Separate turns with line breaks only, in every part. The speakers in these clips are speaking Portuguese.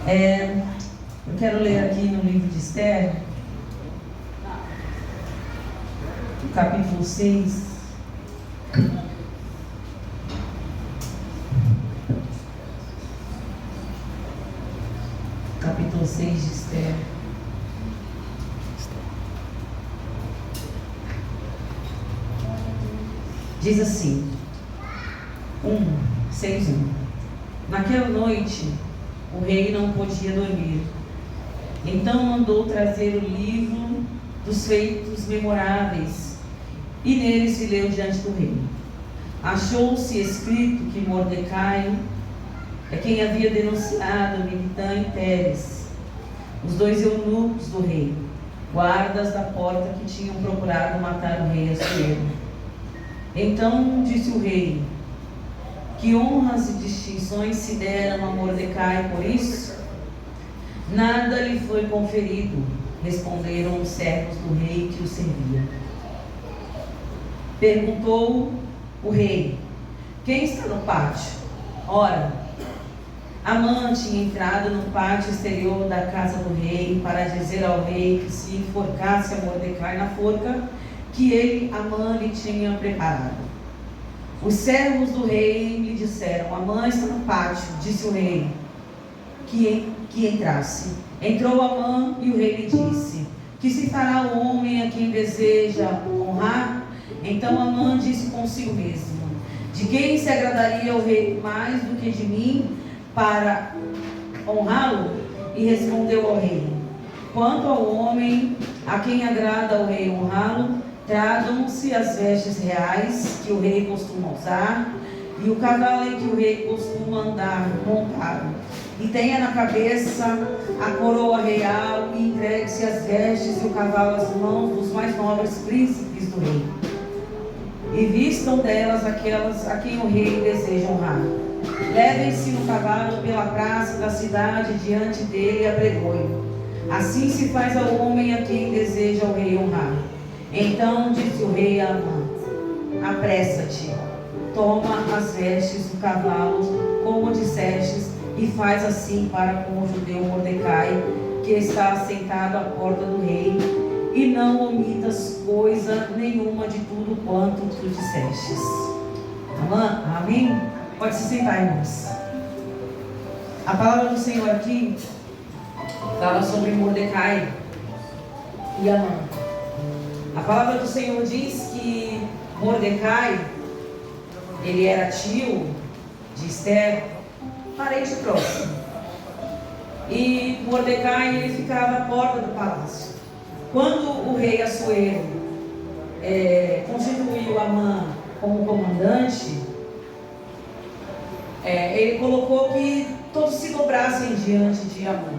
Eu quero ler aqui no livro de Esther, no capítulo 6. Capítulo 6 de Esther. Diz assim, 6:1. Naquela noite, o rei não podia dormir. Então mandou trazer o livro dos feitos memoráveis, e nele se leu diante do rei. Achou-se escrito que Mordecai é quem havia denunciado Bigtã e Teres, os dois eunucos do rei, guardas da porta que tinham procurado matar o rei Assuero. Então disse o rei: que honras e distinções se deram a Mordecai por isso? Nada lhe foi conferido, responderam os servos do rei que o servia. Perguntou o rei: quem está no pátio? Ora, Amã tinha entrado no pátio exterior da casa do rei para dizer ao rei que se enforcasse a Mordecai na forca que ele, Amã, lhe tinha preparado. Os servos do rei lhe disseram: Amã está no pátio. Disse o rei que entrasse. Entrou Amã e o rei lhe disse: que se fará o homem a quem deseja honrar? Então Amã disse consigo mesmo: de quem se agradaria o rei mais do que de mim para honrá-lo? E respondeu ao rei: quanto ao homem a quem agrada o rei honrá-lo, tragam-se as vestes reais que o rei costuma usar, e o cavalo em que o rei costuma andar montado, e tenha na cabeça a coroa real, e entregue-se as vestes e o cavalo às mãos dos mais nobres príncipes do rei, e vistam delas aquelas a quem o rei deseja honrar. Levem-se no cavalo pela praça da cidade diante dele e apregoem. Assim se faz ao homem a quem deseja o rei honrar. Então disse o rei a Amã: apressa-te, toma as vestes do cavalo, como dissestes, e faz assim para com o judeu Mordecai, que está assentado à porta do rei, e não omitas coisa nenhuma de tudo quanto tu dissestes. Amã, amém? Pode se sentar, irmãos. A palavra do Senhor aqui fala sobre Mordecai e Amã. A palavra do Senhor diz que Mordecai, ele era tio de Esther, parente próximo. E Mordecai, ele ficava à porta do palácio. Quando o rei Assuero constituiu Amã como comandante, ele colocou que todos se dobrassem diante de Amã.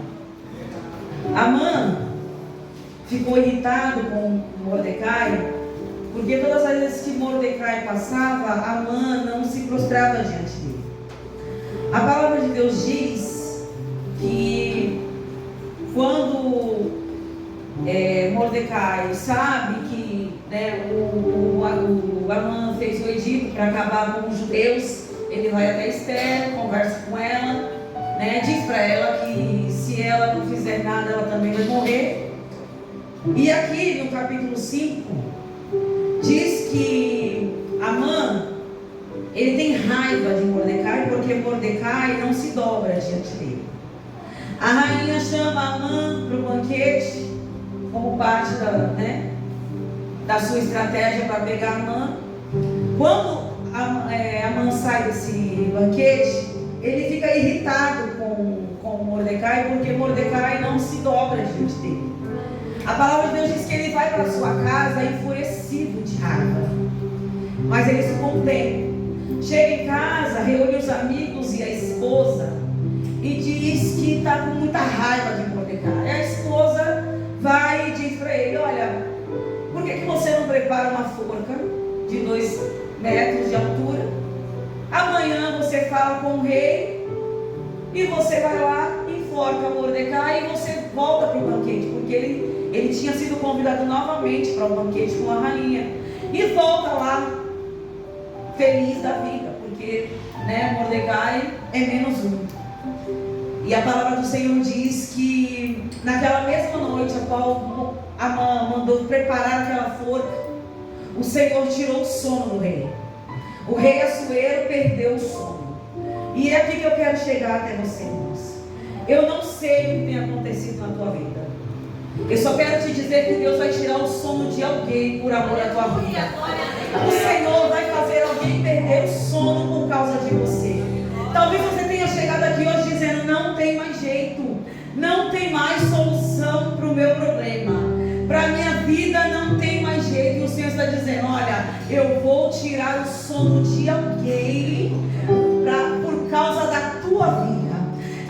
Amã ficou irritado com Mordecai, porque todas as vezes que Mordecai passava, Amã não se prostrava diante dele. A palavra de Deus diz que quando Mordecai sabe que o Amã fez o edito para acabar com os judeus, ele vai até Esther, conversa com ela, diz para ela que se ela não fizer nada, ela também vai morrer. E aqui no capítulo 5 diz que Amã, ele tem raiva de Mordecai, porque Mordecai não se dobra diante dele. A rainha chama Amã para o banquete, como parte da sua estratégia para pegar Amã. Quando Amã sai desse banquete, ele fica irritado com Mordecai, porque Mordecai não se dobra diante dele. A palavra de Deus diz que ele vai para sua casa enfurecido de raiva, mas ele se contém. Chega em casa, reúne os amigos e a esposa e diz que está com muita raiva de Mordecai. A esposa vai e diz para ele: olha, por que você não prepara uma forca de 2 metros de altura? Amanhã você fala com o rei e você vai lá, enforca Mordecai e você volta para o banquete, porque ele tinha sido convidado novamente para o banquete com a rainha, e volta lá feliz da vida, porque Mordecai é -1. E a palavra do Senhor diz que naquela mesma noite, a qual Amã mandou preparar aquela forca, o Senhor tirou o sono do rei. O rei Assuero perdeu o sono. E é aqui que eu quero chegar até você, irmãos. Eu não sei o que tem acontecido na tua vida. Eu só quero te dizer que Deus vai tirar o sono de alguém por amor à tua vida. O Senhor vai fazer alguém perder o sono por causa de você. Talvez você tenha chegado aqui hoje dizendo: não tem mais jeito, não tem mais solução para o meu problema, para a minha vida não tem mais jeito. E o Senhor está dizendo: olha, eu vou tirar o sono de alguém por causa da tua vida.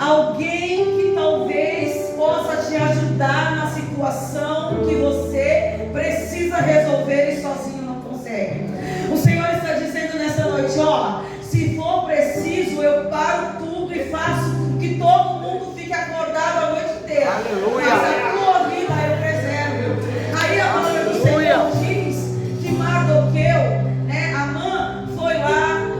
Alguém que talvez possa te ajudar na situação que você precisa resolver e sozinho não consegue. O Senhor está dizendo nessa noite: ó, se for preciso, eu paro tudo e faço com que todo mundo fique acordado a noite inteira. Aleluia. Mas a tua vida eu preservo. Aí a palavra do Senhor diz que Mardoqueu, Amã, foi lá,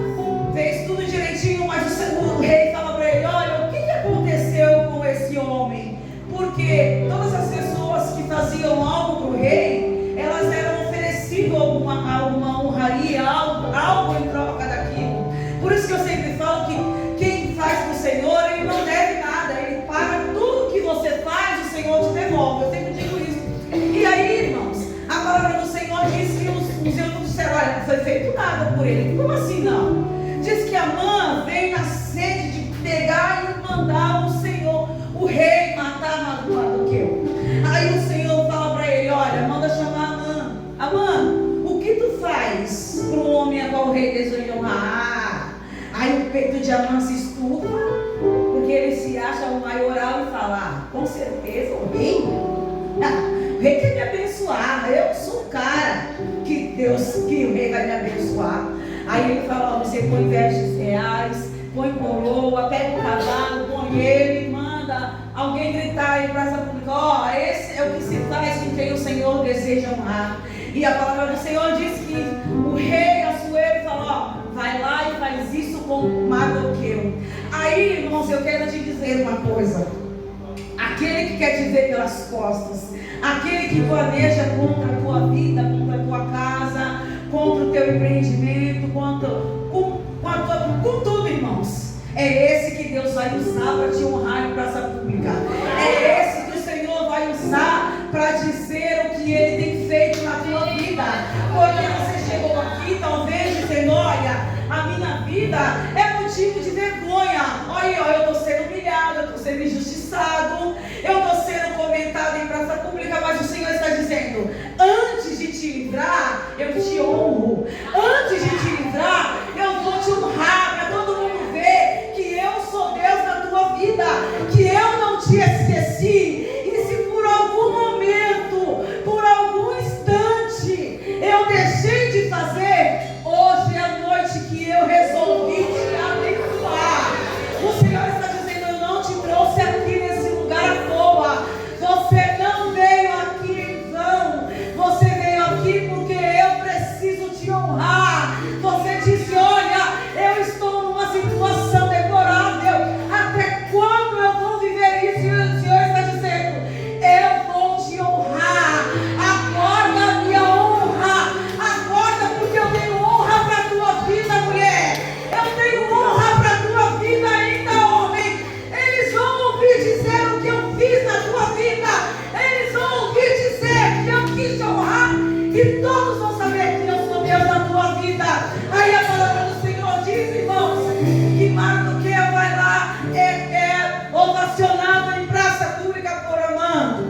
fez tudo direitinho, mas o rei fala para ele: olha, o que aconteceu com esse homem? Porque todas as pessoas que faziam algo para o rei, elas eram oferecidas alguma honraria, algo em troca daquilo. Por isso que eu sempre falo que quem faz para o Senhor, ele não deve nada. Ele paga tudo que você faz, o Senhor te devolve. Eu sempre digo isso. E aí, irmãos, a palavra do Senhor diz que os eunucos disseram: olha, não foi feito nada por ele. Como assim não? Diz que Amã veio na sede de pegar e mandar o rei matar Mardoqueu. Aí o Senhor fala para ele: olha, manda chamar Amã. Amã, o que tu faz para um homem a qual o rei deseja honrar? Aí o peito de Amã se estufa, porque ele se acha o maioral e fala: com certeza o rei? O rei quer me abençoar, eu sou o cara que o rei vai me abençoar. Aí ele fala: ó, você põe vestes reais, põe coroa, pega o cavalo, põe ele, manda alguém gritar aí para essa pública: ó, esse é o que se faz com quem o Senhor deseja honrar. E a palavra do Senhor diz que o rei Assuero fala: ó, vai lá e faz isso com Mardoqueu. Aí, irmãos, eu quero te dizer uma coisa: aquele que quer te ver pelas costas, aquele que planeja contra a tua vida, contra a tua casa, contra o teu empreendimento, com tudo, irmãos, é esse que Deus vai usar para te honrar em praça pública. É esse que o Senhor vai usar para dizer o que Ele tem feito na tua vida. Porque você chegou aqui talvez dizendo: olha, a minha vida é motivo de vergonha. Olha, eu estou sendo humilhado, eu estou sendo injustiçado, eu estou sendo comentado em praça pública. Mas o Senhor está dizendo: antes de te livrar, eu te honro. Antes de te livrar, eu vou te honrar, para todo mundo ver que eu sou Deus na tua vida, que eu não te esqueci. E se por algum momento, por algum instante, eu deixei de fazer, hoje é a noite que eu resolvi te abençoar. O Senhor está dizendo: eu não te trouxe aqui nesse lugar à toa. Você não veio aqui em vão. Você veio aqui porque eu preciso te honrar. Você disse: olha, eu estou numa situação deplorável. Até quando eu vou viver isso? E o Senhor está dizendo: eu vou te honrar. Acorda, minha honra. Acorda, porque eu tenho honra para a tua vida, mulher. Eu tenho honra para a tua vida ainda, homem. Eles vão ouvir dizer o que eu fiz na tua vida. Eles vão ouvir dizer que eu quis te honrar. E todos vão saber que eu sou Deus na tua vida. Aí a palavra do Senhor diz, irmãos, que Mardoqueu vai lá, é ovacionado em praça pública por Amã.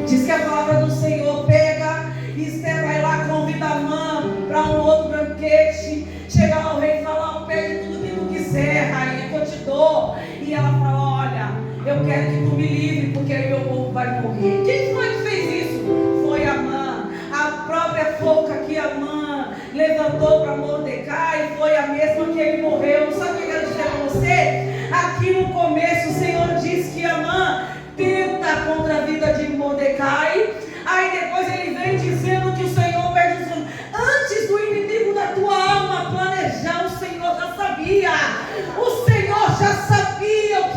Diz que a palavra do Senhor pega, e Esther vai lá, convida Amã para um outro banquete. Chega lá o rei e fala: pede tudo que tu quiser, rainha, que eu te dou. E ela fala: olha, eu quero que tu me livre, porque aí meu povo vai morrer. Quem foi que fez isso? Foi Amã. A própria forca que Amã levantou para Mordecai foi a mesma que ele morreu. Sabe o que eu quero dizer para você? Aqui no começo o Senhor diz que Amã tenta contra a vida de Mordecai. Aí depois ele vem dizendo que o Senhor vai dizendo: antes do inimigo da tua alma planejar, o Senhor já sabia. O Senhor já sabia o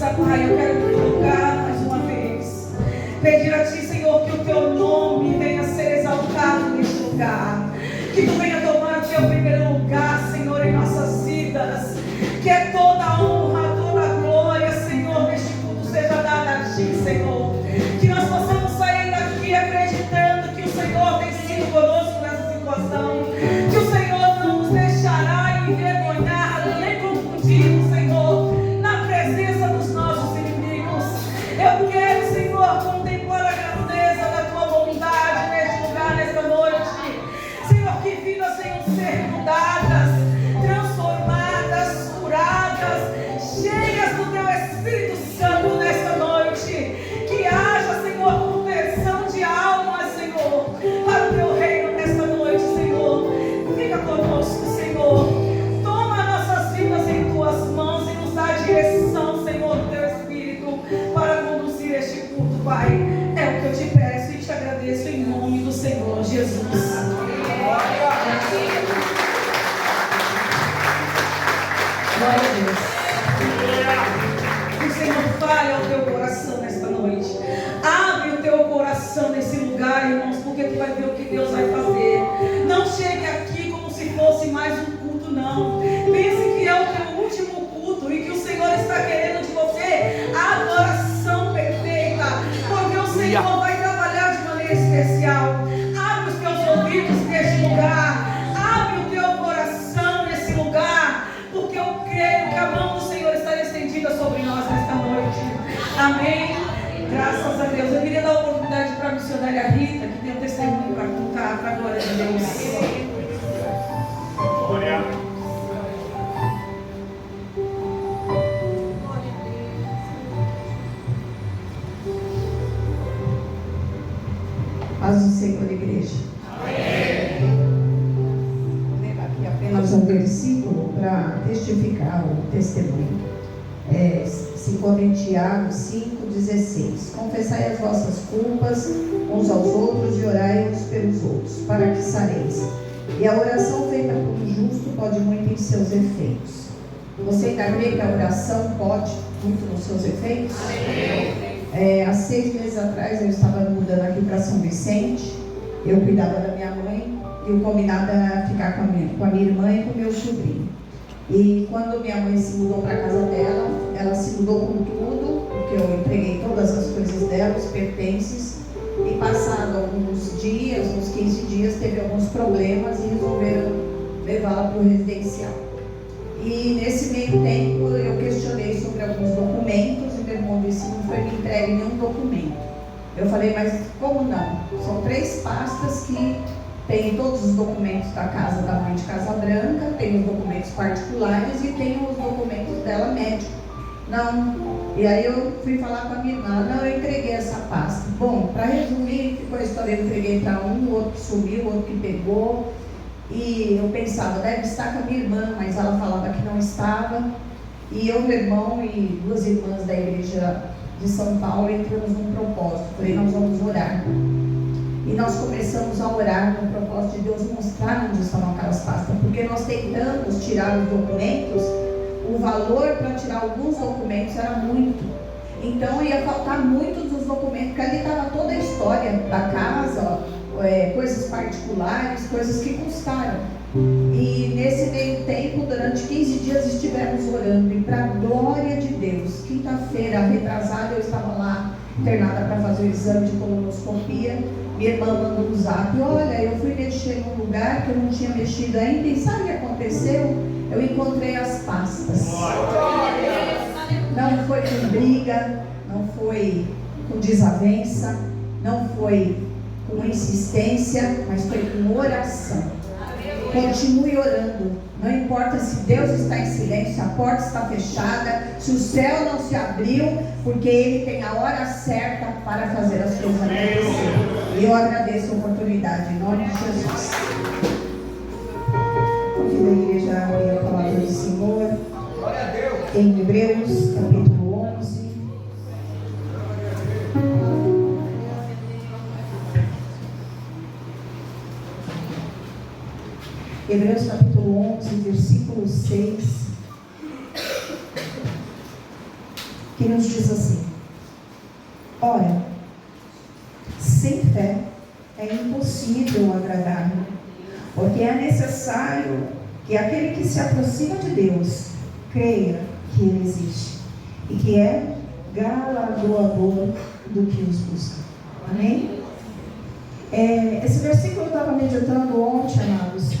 presença, Pai. Eu quero me colocar mais uma vez. Pedir a Ti, Senhor, que o Teu nome venha a ser exaltado neste lugar. Que Tu venha tomar o Teu primeiro lugar, Senhor, em nossas vidas. Que é toda a honra, toda a glória, Senhor, neste culto seja dada a Ti, Senhor. Que nós possamos sair daqui acreditando que o Senhor tem sido conosco nessa situação. Que o Senhor não nos deixará envergonhar, nem confundido, Senhor, na presença dos nossos inimigos. Eu quero, Senhor, contemplar a grandeza da Tua bondade neste lugar, nesta noite. Senhor, que vidas venham ser mudadas, transformadas, curadas, cheias do Teu Espírito Santo nesta noite. Que haja, Senhor, conversão de almas, Senhor, para o Teu reino nesta noite, Senhor. Fica conosco, Senhor. Toma nossas vidas em Tuas mãos e nos dá a direção, Senhor, do Teu Espírito para conduzir este culto, Pai. É o que eu te peço e te agradeço em nome do Senhor Jesus. Glória a Deus. Que o Senhor fale ao teu coração nesta noite. Abre o teu coração nesse lugar, irmãos, porque tu vai ver o que Deus vai fazer. Não chegue aqui como se fosse mais um culto, não. Pense que é o teu último culto e que o Senhor está querendo de você a adoração perfeita, porque o Senhor vai trabalhar de maneira especial. Abre os teus ouvidos neste lugar. Abre o teu coração nesse lugar, porque eu creio que a mão do Senhor está estendida sobre nós nesta noite. Amém? Graças a Deus. Eu queria dar a oportunidade para a missionária Rita, que tem um testemunho para contar, para a glória de Deus. Glória.
Paz do Senhor, igreja. Amém. Vou levar aqui apenas um versículo para testificar o testemunho. Se encontra em Tiago 5,16. Confessai as vossas culpas uns aos outros e orai uns pelos outros, para que sareis. E a oração feita por um justo pode muito em seus efeitos. Você ainda crê que a oração pode muito nos seus efeitos? Há 6 meses atrás eu estava mudando aqui para São Vicente. Eu cuidava da minha mãe e o combinado era ficar com a minha irmã e com o meu sobrinho. E quando minha mãe se mudou para a casa dela, ela se mudou com tudo, porque eu entreguei todas as coisas dela, os pertences, e passado alguns dias, uns 15 dias, teve alguns problemas e resolveram levá-la para o residencial. E nesse meio tempo eu questionei sobre alguns documentos e meu irmão disse: não foi me entregue nenhum documento. Eu falei: mas como não? São 3 pastas que tem todos os documentos da casa da mãe de Casa Branca, tem os documentos particulares e tem os documentos dela médico. Não. E aí eu fui falar com a minha irmã: não, eu entreguei essa pasta. Bom, para resumir, ficou a história: eu entreguei para um, o outro que sumiu, o outro que pegou. E eu pensava, deve estar com a minha irmã, mas ela falava que não estava. E eu, meu irmão e 2 irmãs da igreja de São Paulo entramos num propósito. Falei: nós vamos orar. E nós começamos a orar no propósito de Deus mostrar onde estavam aquelas pastas, porque nós tentamos tirar os documentos, o valor para tirar alguns documentos era muito, então ia faltar muitos dos documentos, porque ali estava toda a história da casa, coisas particulares, coisas que custaram. E nesse meio tempo, durante 15 dias estivemos orando, e para a glória de Deus, quinta-feira retrasada eu estava lá internada para fazer o exame de colonoscopia. Minha irmã mandou um zap: olha, eu fui mexer num lugar que eu não tinha mexido ainda, e sabe o que aconteceu? Eu encontrei as pastas. Não foi com briga, não foi com desavença, não foi com insistência, mas foi com oração. Continue orando. Não importa se Deus está em silêncio, se a porta está fechada, se o céu não se abriu, porque Ele tem a hora certa para fazer as coisas acontecer. E eu agradeço a oportunidade, em nome de Jesus. Convido a igreja a abrir a palavra do Senhor em Hebreus, capítulo 11. Hebreus capítulo 11, versículo 6, que nos diz assim: ora, sem fé é impossível agradar-lhe, porque é necessário que aquele que se aproxima de Deus creia que Ele existe e que é galardoador do que os busca. Amém? Esse versículo eu estava meditando ontem, amados,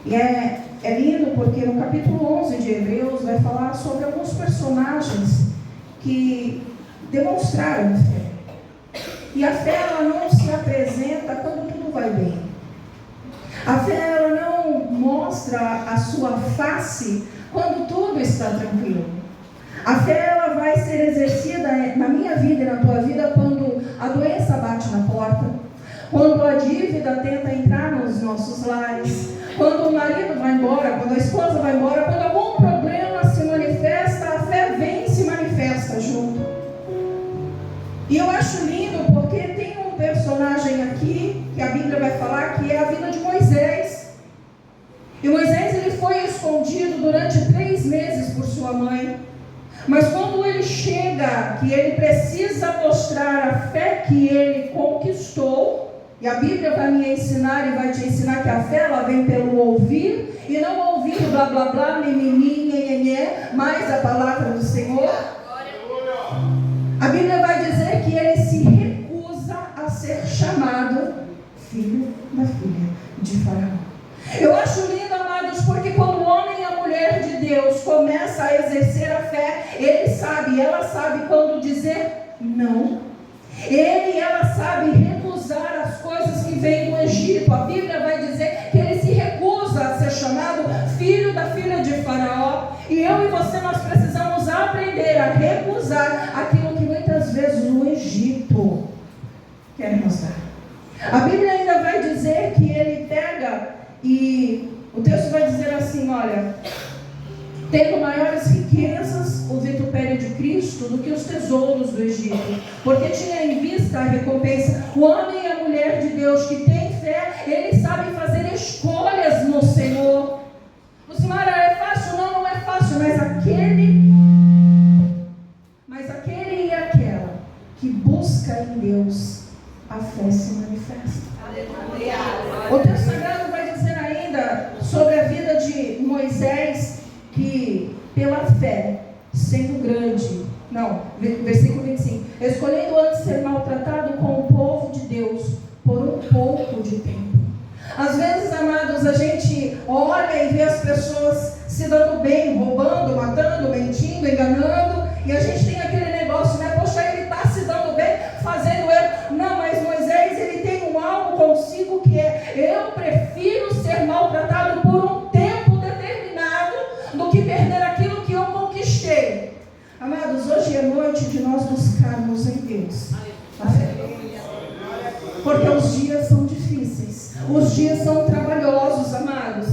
e é lindo porque no capítulo 11 de Hebreus vai falar sobre alguns personagens que demonstraram fé. E a fé, ela não se apresenta quando tudo vai bem. A fé, ela não mostra a sua face quando tudo está tranquilo. A fé, ela vai ser exercida na minha vida e na tua vida quando a doença bate na porta, quando a dívida tenta entrar nos nossos lares, quando o marido vai embora, quando a esposa vai embora, quando algum problema se manifesta, a fé vem e se manifesta junto. E eu acho lindo porque tem um personagem aqui, que a Bíblia vai falar, que é a vida de Moisés. E Moisés, ele foi escondido durante 3 meses por sua mãe. Mas quando ele chega, que ele precisa mostrar a fé que ele conquistou, e a Bíblia vai me ensinar e vai te ensinar que a fé, ela vem pelo ouvir, e não ouvir blá blá blá, mimimi, nhenhenhé, mas a palavra do Senhor. A Bíblia vai dizer que ele se recusa a ser chamado filho da filha de Faraó. Eu acho lindo, amados, porque quando o homem e a mulher de Deus começa a exercer a fé, ele sabe, ela sabe quando dizer não. Ele e ela sabe recusar as coisas que vêm do Egito. A Bíblia vai dizer que ele se recusa a ser chamado filho da filha de Faraó. E eu e você, nós precisamos aprender a recusar aquilo que muitas vezes o Egito quer nos dar. A Bíblia ainda vai dizer que ele pega, e o texto vai dizer assim, olha: tendo maiores riquezas o vitupério de Cristo do que os tesouros do Egito, porque tinha em vista a recompensa. O homem e a mulher de Deus que tem fé, eles sabem fazer escolhas no Senhor. Lucimara, é fácil? Não, não é fácil, mas aquele e aquela que busca em Deus, a fé se manifesta. O texto sagrado vai dizer ainda sobre a vida de Moisés, que pela fé, sendo grande, versículo 25, escolhendo antes ser maltratado com o povo de Deus por um pouco de tempo. Às vezes, amados, a gente olha e vê as pessoas se dando bem, roubando, matando, mentindo, enganando, e a gente tem aquele negócio, né? Poxa, ele está se dando bem, fazendo erro. Não, mas Moisés, ele tem algo consigo que é: eu prefiro ser maltratado por um tempo determinado do que perder aquilo que eu conquistei. Amados, hoje é noite de nós buscarmos em Deus a fé. Porque os dias são difíceis, os dias são trabalhosos, amados.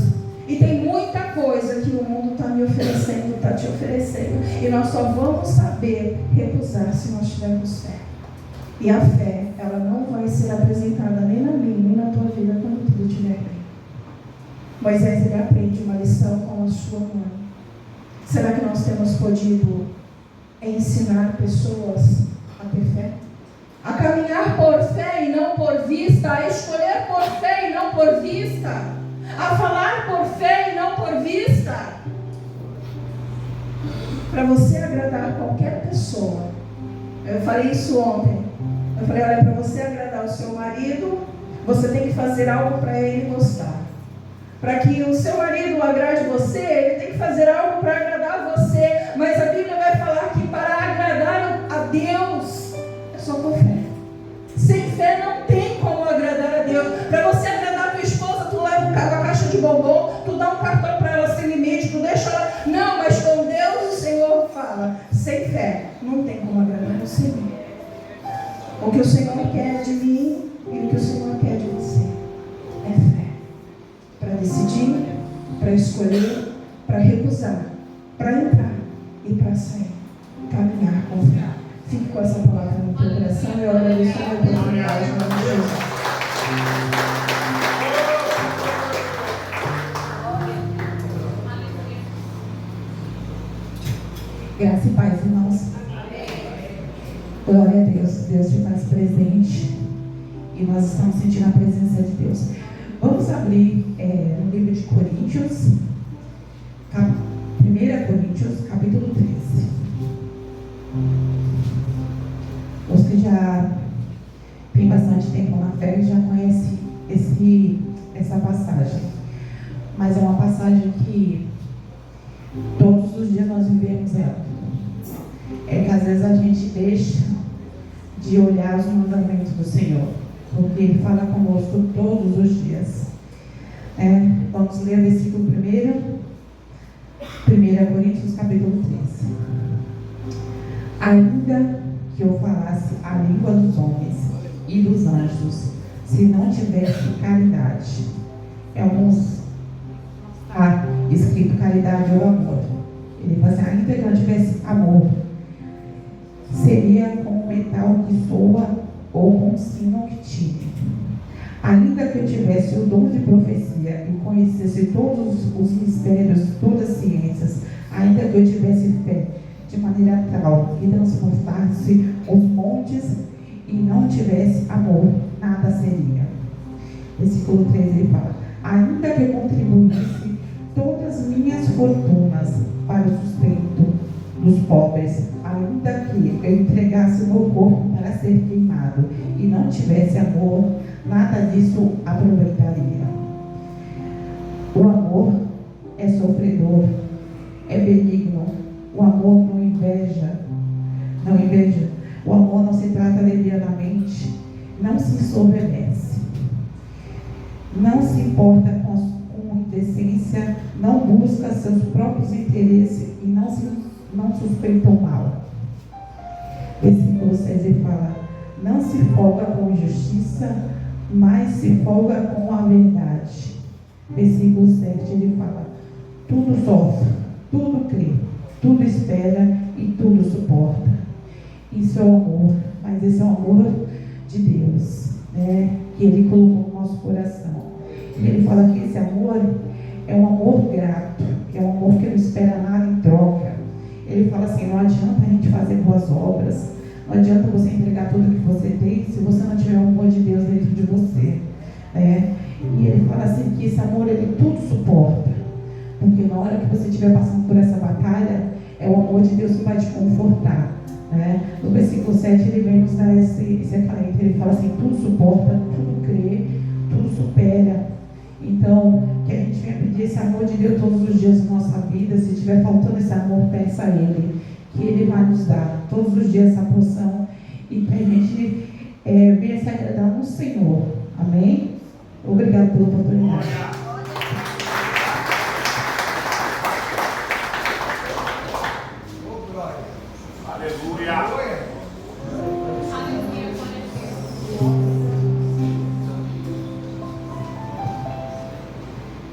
E tem muita coisa que o mundo está me oferecendo, está te oferecendo. E nós só vamos saber recusar se nós tivermos fé. E a fé, ela não vai ser apresentada nem na minha, nem na tua vida quando tudo estiver bem. Moisés, ele aprende uma lição com a sua mãe. Será que nós temos podido ensinar pessoas a ter fé? A caminhar por fé e não por vista, a escolher por fé e não por vista, a falar por fé e não por vista. Para você agradar qualquer pessoa, eu falei isso ontem, eu falei: olha, para você agradar o seu marido, você tem que fazer algo para ele gostar. Para que o seu marido agrade você, ele tem que fazer algo para agradar você. Mas a Bíblia vai falar que para agradar a Deus é só por fé. Sem fé não tem como agradar a Deus. Para você agradar a tua esposa, tu leva uma caixa de bombom, tu dá um cartão para ela sem limite, tu deixa ela... Não, mas com Deus o Senhor fala. Sem fé não tem como agradar o Senhor. O que o Senhor quer de mim e o que o Senhor quer de você é fé. Para decidir, para escolher, para recusar, para entrar e para sair. Caminhar com fé. Fique com essa palavra no teu coração e eu agradeço a oportunidade de Jesus. Graça e paz, irmãos.
presente e nós estamos sentindo a presença de Deus. Vamos abrir no livro de Coríntios, 1 Coríntios, capítulo 13. Os que já têm bastante tempo na fé já conhecem essa passagem. Mas é uma passagem que todos os dias nós vivemos ela. É que às vezes a gente deixa de olhar os mandamentos do Senhor, porque Ele fala conosco todos os dias. Vamos ler o versículo 1 Coríntios capítulo 13. Ainda que eu falasse a língua dos homens e dos anjos, se não tivesse caridade. Alguns escrito caridade ou amor. Ele fala assim, ainda que não tivesse amor, seria como metal que soa ou com sino que tire. Ainda que eu tivesse o dom de profecia e conhecesse todos os mistérios, todas as ciências, ainda que eu tivesse fé de maneira tal que transportasse os montes e não tivesse amor, nada seria. Versículo 13 ele fala, ainda que eu contribuísse todas as minhas fortunas para o sustento dos pobres, ainda que eu entregasse o meu corpo para ser queimado e não tivesse amor, nada disso aproveitaria. O amor é sofredor, é benigno. O amor não inveja. O amor não se trata levianamente, não se ensoberbece, não se importa com indecência, não busca seus próprios interesses e não suspeita o mal. Versículo 6 ele fala, não se folga com injustiça, mas se folga com a verdade. Versículo 7 ele fala, tudo sofre, tudo crê, tudo espera e tudo suporta. Isso é o amor, mas esse é o amor de Deus, que Ele colocou no nosso coração. E Ele fala que esse amor é um amor grato, que é um amor que não espera nada em troca. Ele fala assim, não adianta a gente fazer boas obras, não adianta você entregar tudo que você tem se você não tiver o amor de Deus dentro de você. E Ele fala assim que esse amor Ele tudo suporta, porque na hora que você estiver passando por essa batalha, é o amor de Deus que vai te confortar. No versículo 7 ele vem nos dar esse acalento. Ele fala assim, tudo suporta, tudo crê, tudo supera. Então, que a gente venha pedir esse amor de Deus todos os dias na nossa vida. Se estiver faltando esse amor, peça a Ele, que Ele vai nos dar todos os dias essa porção, e para a gente venha se agradar no Senhor. Amém? Obrigado pela oportunidade.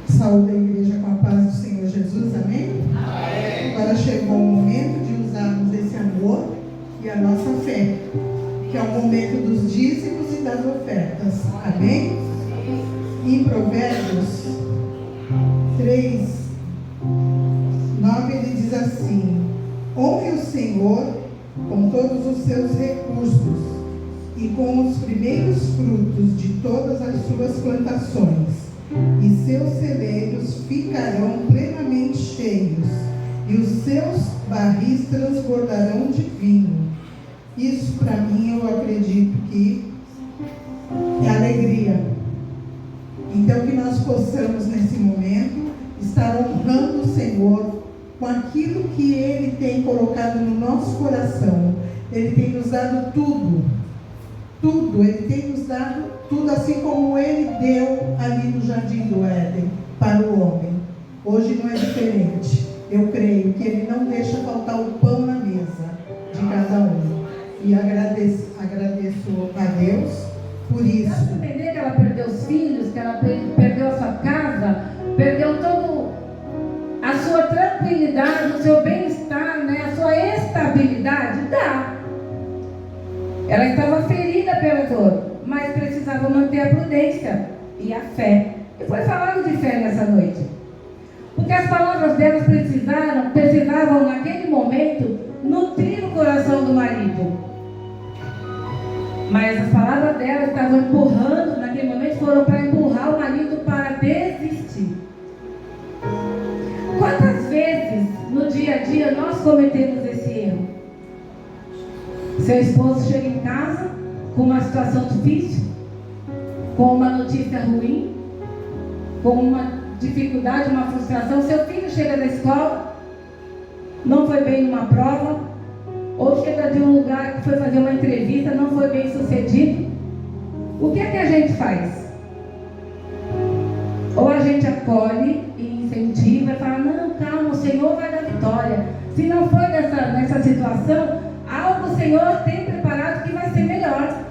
Saúde a igreja com a paz do Senhor Jesus, amém? Amém. Agora chegou o momento de usarmos esse amor e a nossa fé, que é o momento dos dízimos e das ofertas, amém? Em Provérbios 3, 9 ele diz assim, honre o Senhor com todos os seus recursos e com os primeiros frutos de todas as suas plantações, e seus celeiros ficarão plenamente cheios, e os seus barris transbordarão de vinho. Isso para mim eu acredito que é alegria. Então que nós possamos nesse momento estar honrando o Senhor com aquilo que Ele tem colocado no nosso coração. Ele tem nos dado tudo, Ele tem nos dado tudo, assim como Ele deu ali no Jardim do Éden para o homem. Hoje não é diferente. Eu creio que Ele não deixa faltar o pão na mesa de cada um. E agradeço a Deus por isso.
Dá para entender que ela perdeu os filhos, que ela perdeu a sua casa, perdeu toda a sua tranquilidade, o seu bem-estar, a sua estabilidade? Dá. Ela estava ferida pela dor, mas precisava manter a prudência e a fé. E foi falado de fé nessa noite. Porque as palavras delas precisavam naquele momento nutrir o coração do marido. Mas as palavras dela estavam empurrando, naquele momento foram para empurrar o marido para desistir. Quantas vezes no dia a dia nós cometemos esse erro? Seu esposo chega em casa com uma situação difícil, com uma notícia ruim, com uma dificuldade, uma frustração. Seu filho chega da escola, não foi bem numa prova, ou chega de um lugar que foi fazer uma entrevista, não foi bem sucedido. O que é que a gente faz? Ou a gente acolhe e incentiva e fala, não, calma, o Senhor vai dar vitória. Se não foi nessa situação, algo o Senhor tem preparado que vai ser melhor.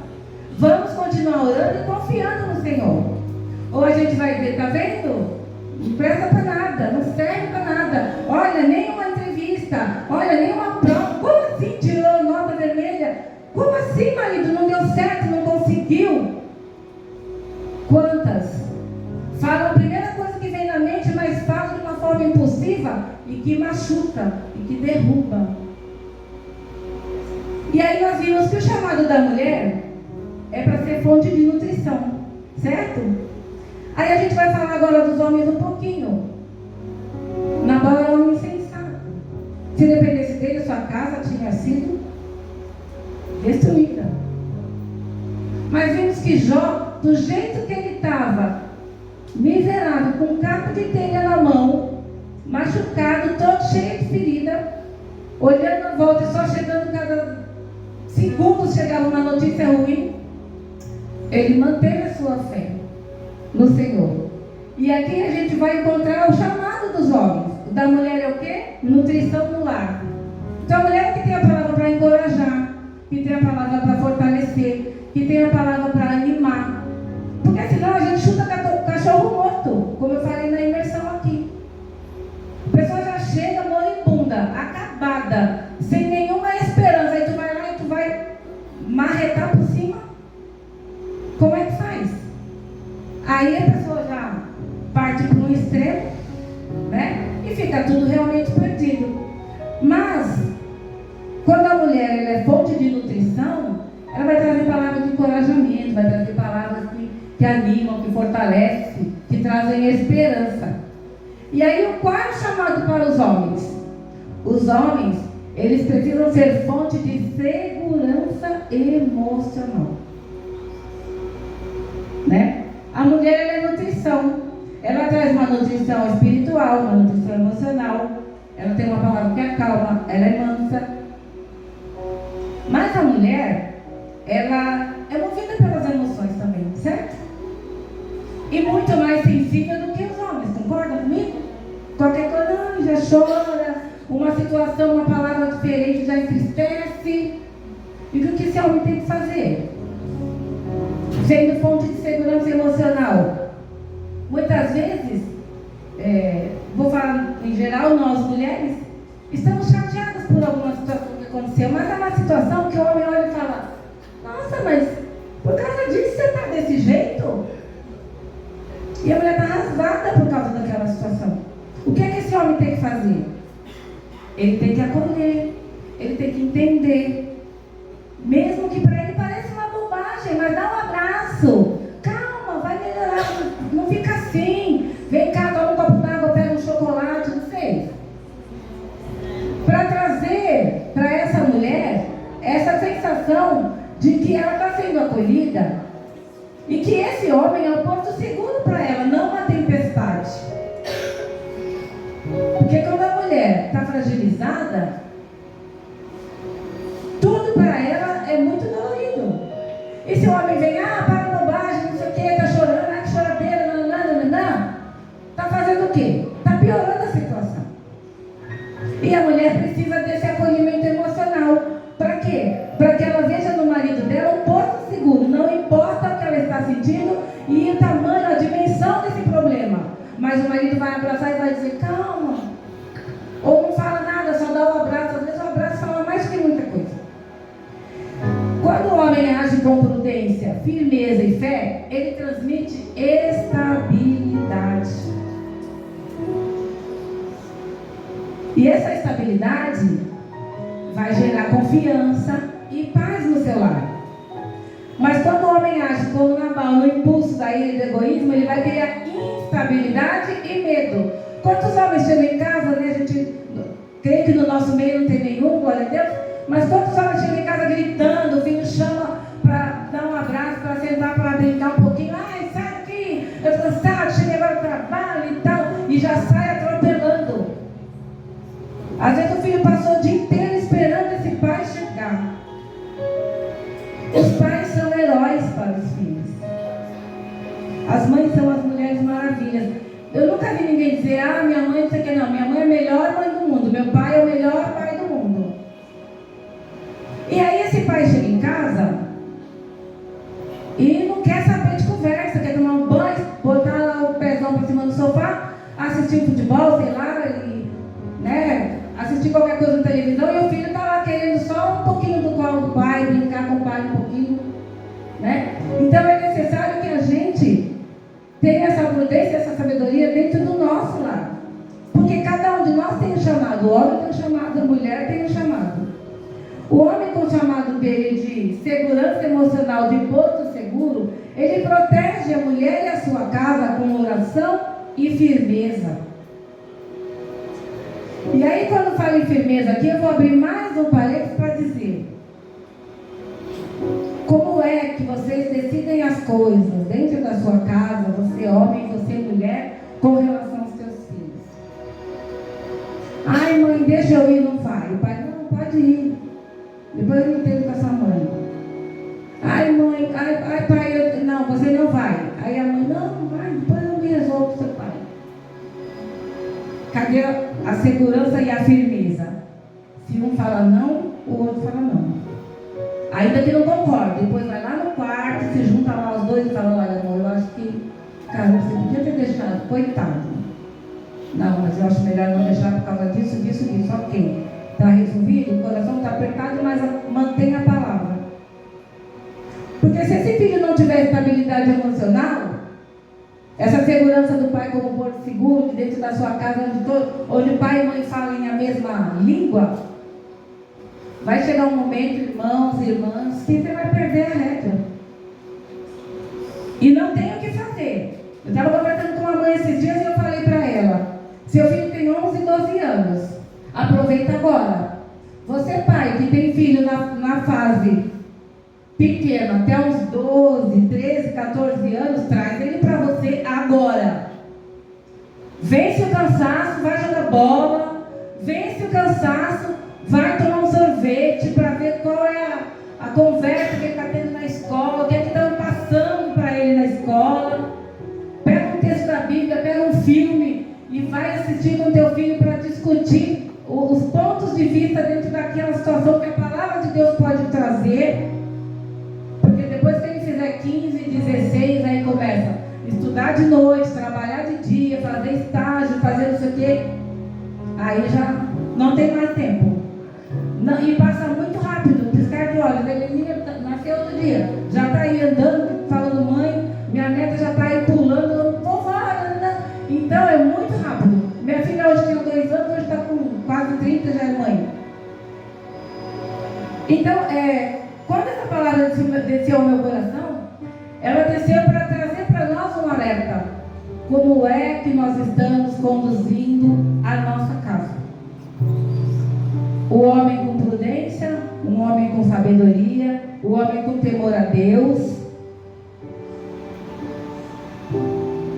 Vamos continuar orando e confiando no Senhor. Ou a gente vai ver, tá vendo? Não presta para nada, não serve para nada. Olha, nem uma entrevista, olha, nem uma prova. Como assim tirou nota vermelha? Como assim, marido? Não deu certo, não conseguiu? Quantas? Falam a primeira coisa que vem na mente, mas falam de uma forma impulsiva e que machuca e que derruba. E aí nós vimos que o chamado da mulher é para ser fonte de nutrição, certo? Aí a gente vai falar agora dos homens um pouquinho. Nabal era um homem insensato. Se dependesse dele, sua casa tinha sido destruída. Mas vimos que Jó, do jeito que ele estava, miserável, com um caco de telha na mão, machucado, todo cheio de ferida, olhando a volta e só chegando cada segundo chegava uma notícia ruim, ele manteve a sua fé no Senhor. E aqui a gente vai encontrar o chamado dos homens. O da mulher é o quê? Nutrição no lar. Então a mulher que tem a palavra para encorajar, que tem a palavra para fortalecer, que tem a palavra para animar. Porque senão a gente chuta cachorro morto, como eu falei na imersão aqui. A pessoa já chega moribunda, acabada, sem nenhuma esperança. Aí tu vai lá e tu vai marretar por cima. Como é que faz? Aí a pessoa já parte para um extremo, né? E fica tudo realmente perdido. Mas, quando a mulher ela é fonte de nutrição, ela vai trazer palavras de encorajamento, vai trazer palavras que animam, que fortalecem, que trazem esperança. E aí, qual é o chamado para os homens? Os homens, eles precisam ser fonte de segurança emocional. Né? A mulher ela é nutrição. Ela traz uma nutrição espiritual, uma nutrição emocional. Ela tem uma palavra que acalma, ela é mansa. Mas a mulher, ela é movida pelas emoções também, certo? E muito mais sensível do que os homens, concordam comigo? Qualquer coisa já chora, uma situação, uma palavra diferente já entristece. E o que esse homem tem que fazer? Sendo fonte de segurança emocional. Muitas vezes, vou falar em geral, nós mulheres, estamos chateadas por alguma situação que aconteceu, mas é uma situação que o homem olha e fala, nossa, mas por causa disso você está desse jeito? E a mulher está rasgada por causa daquela situação. O que é que esse homem tem que fazer? Ele tem que acolher, ele tem que entender, mesmo que para ele pareça uma bobagem, mas dá um abraço, calma, vai melhorar, não fica assim, vem cá, toma um copo d'água, pega um chocolate, não sei. Para trazer para essa mulher essa sensação de que ela está sendo acolhida e que esse homem é um porto seguro para ela, não uma tempestade. Porque quando a mulher está fragilizada, tudo para ela é muito dolorido. E se o homem vem, para bobagem, não sei o que, está chorando, que choradeira, nananana, está fazendo o quê? Está piorando a situação. E a mulher precisa desse acolhimento emocional. Para quê? Para que ela veja no marido dela um porto seguro. Não importa o que ela está sentindo e o tamanho, a dimensão desse problema. Mas o marido vai abraçar e vai dizer, calma. Ou não fala nada, só dá um abraço. Às vezes o abraço fala mais que muita coisa. Quando o homem age com prudência, firmeza e fé, ele transmite estabilidade. E essa estabilidade vai gerar confiança e paz no seu lar. da ira e do egoísmo, ele vai criar instabilidade e medo. Quantos homens chegam em casa, né? A gente crê que no nosso meio não tem nenhum, glória a Deus, mas quantos homens chegam em casa gritando, o filho chama para dar um abraço, para sentar, para brincar um pouquinho, ai, sai aqui, eu estou cansado, cheguei agora no trabalho e tal, e já sai atropelando. Às vezes o filho passou o dia inteiro esperando esse pai chegar. Os pais são heróis para os filhos. As mães são as mulheres maravilhas. Eu nunca vi ninguém dizer, ah, minha mãe não sei o que, não. Minha mãe é a melhor mãe do mundo. Meu pai é o melhor pai do mundo. E aí esse pai chega em casa e não quer saber de conversa, quer tomar um banho, botar lá o pezão para cima do sofá, assistir um futebol, sei lá, e, né, assistir qualquer coisa na televisão, e o filho está lá querendo só um pouquinho do colo do pai, brincar com o pai um pouquinho, né? Então é necessário que a gente tenha essa prudência, essa sabedoria dentro do nosso lar. Porque cada um de nós tem um chamado. O homem tem um chamado, a mulher tem um chamado. O homem com o chamado dele de segurança emocional, de porto seguro, ele protege a mulher e a sua casa com oração e firmeza. E aí, quando eu falo em firmeza aqui, eu vou abrir mais um parênteses para dizer como é que vocês decidem as coisas dentro da sua casa, você homem, você mulher, com relação aos seus filhos. Ai, mãe, deixa eu ir, não vai. O pai, não, pode ir. Depois eu entendo com a sua mãe. Ai, mãe, ai, pai, não, você não vai. Aí a mãe, não vai, depois eu me resolvo com seu pai. Cadê a segurança e a firmeza? Se um fala não, o outro fala não. Ainda que não concorde, depois vai lá no quarto, se junta lá os dois e fala, olha, amor, eu acho que, cara, você podia ter deixado, coitado. Não, mas eu acho melhor não deixar por causa disso. Ok, está resolvido, o coração está apertado, mas mantém a palavra. Porque se esse filho não tiver estabilidade emocional, essa segurança do pai como porto seguro, que dentro da sua casa, onde pai e mãe falem a mesma língua, vai chegar um momento, irmãos e irmãs, que você vai perder a rédea. E não tem o que fazer. Eu estava conversando com uma mãe esses dias e eu falei para ela, seu filho tem 11, 12 anos, aproveita agora. Você pai que tem filho na fase pequena, até uns 12, 13, 14 anos, traz ele para você agora. Vence o cansaço, vai jogar bola, vence o cansaço, vai tomar um sorvete para ver qual é a conversa que ele está tendo na escola, o que é que estão passando para ele na escola. Pega um texto da Bíblia, pega um filme e vai assistir com o teu filho para discutir os pontos de vista dentro daquela situação que a palavra de Deus pode trazer. Porque depois que ele fizer 15, 16, aí começa a estudar de noite, trabalhar de dia, fazer estágio, fazer não sei o quê. Aí já não tem mais tempo. Não, e passa muito rápido, piscar de olhos. Ele nasceu outro dia, já está aí andando, falando, mãe, minha neta já está aí pulando, então é muito rápido. Minha filha hoje tinha 2 anos, hoje está com quase 30, já é mãe. Então, quando essa palavra desceu ao meu coração, ela desceu para trazer para nós um alerta. Como é que nós estamos conduzindo a nossa casa? O homem com prudência, um homem com sabedoria, o homem com temor a Deus,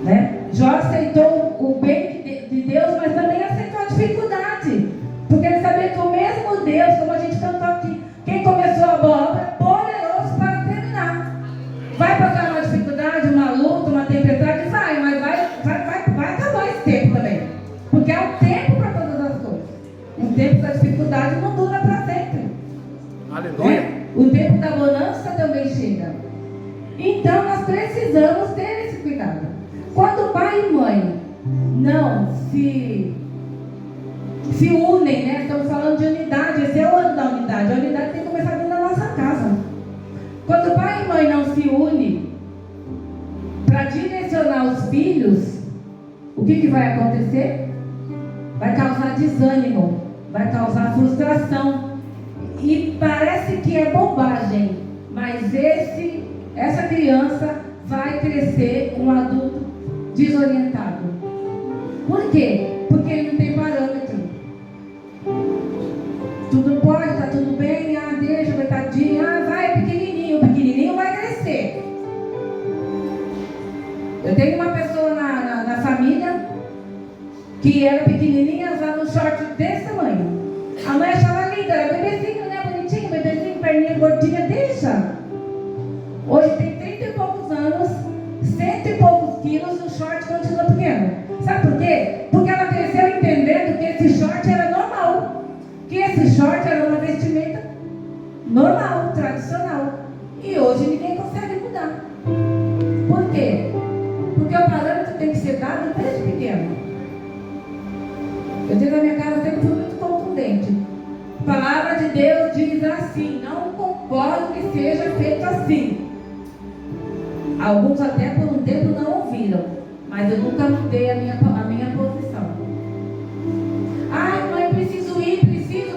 né? Jó aceitou o bem de Deus, mas também aceitou a dificuldade, porque ele sabia que o mesmo Deus, como a gente cantou aqui, quem começou a boa obra é poderoso para terminar. Vai passar uma dificuldade, uma luta, uma tempestade? Mas vai acabar esse tempo também, porque é um tempo para todas as coisas. Um tempo da dificuldade não dura para sempre.
Aleluia.
O tempo da bonança também chega. Então nós precisamos ter esse cuidado. Quando pai e mãe não se unem, né? Estamos falando de unidade, esse é o ano da unidade. A unidade tem que começar dentro da nossa casa. Quando pai e mãe não se unem para direcionar os filhos, o que vai acontecer? Vai causar desânimo, vai causar frustração. E parece que é bobagem, mas essa criança vai crescer um adulto desorientado. Por quê? Porque ele não tem parâmetro. Tudo pode, está tudo bem, deixa, coitadinho, vai, o pequenininho vai crescer. Eu tenho uma pessoa na família que era pequenininha, usava um short desse tamanho. A mãe achava linda, era bebezinho, né, bonitinho, bebezinho, perninha gordinha, deixa. Hoje tem 30 e poucos anos, 100 e poucos quilos, o short continua pequeno. Sabe por quê? Porque ela cresceu entendendo que esse short era normal, que esse short era uma vestimenta normal, tradicional. E hoje ninguém consegue mudar. Por quê? Porque o parâmetro tem que ser dado desde pequeno. Eu digo na minha casa, sempre fui muito contundente. A palavra de Deus diz assim, não concordo que seja feito assim. Alguns até por um tempo não ouviram, mas eu nunca mudei a minha posição. Ai, mãe, preciso ir, preciso.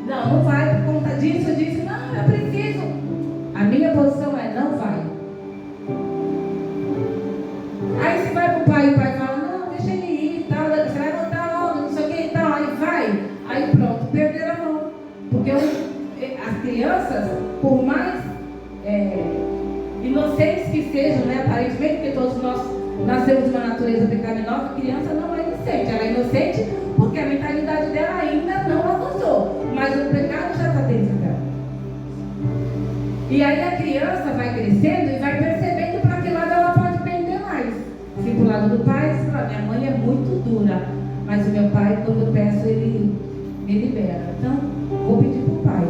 Não vai por conta disso. Não, eu preciso. A minha posição é, não vai. Aí se vai pro pai, o pai fala, não, deixa ele ir e tal, você vai voltar logo, não sei o que e tal, aí vai. Aí pronto, perderam a mão. Porque as crianças, por mais inocentes que sejam, né, aparentemente, porque todos nós nascemos de uma natureza pecaminosa, a criança não é inocente. Ela é inocente porque a mentalidade dela ainda não avançou, mas o pecado já está dentro dela. E aí a criança vai crescendo e vai percebendo para que lado ela pode pender mais. Se pro lado do pai, se fala, minha mãe é muito dura, mas o meu pai, quando eu peço, ele me libera. Então, vou pedir pro pai.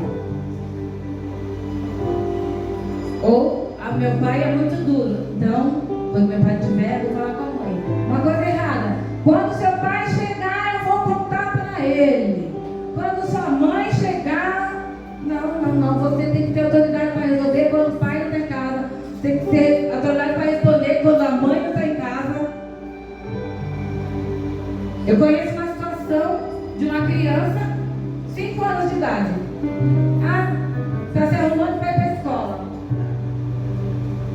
Ou, meu pai é muito duro, então, quando meu pai estiver, eu vou falar com a mãe. Uma coisa errada, quando seu pai chegar, eu vou contar para ele. Quando sua mãe chegar, não, você tem que ter autoridade para resolver quando o pai não está em casa. Você tem que ter autoridade para responder quando a mãe não está em casa. Eu conheço uma situação de uma criança, 5 anos de idade. Está se arrumando para ir para a escola.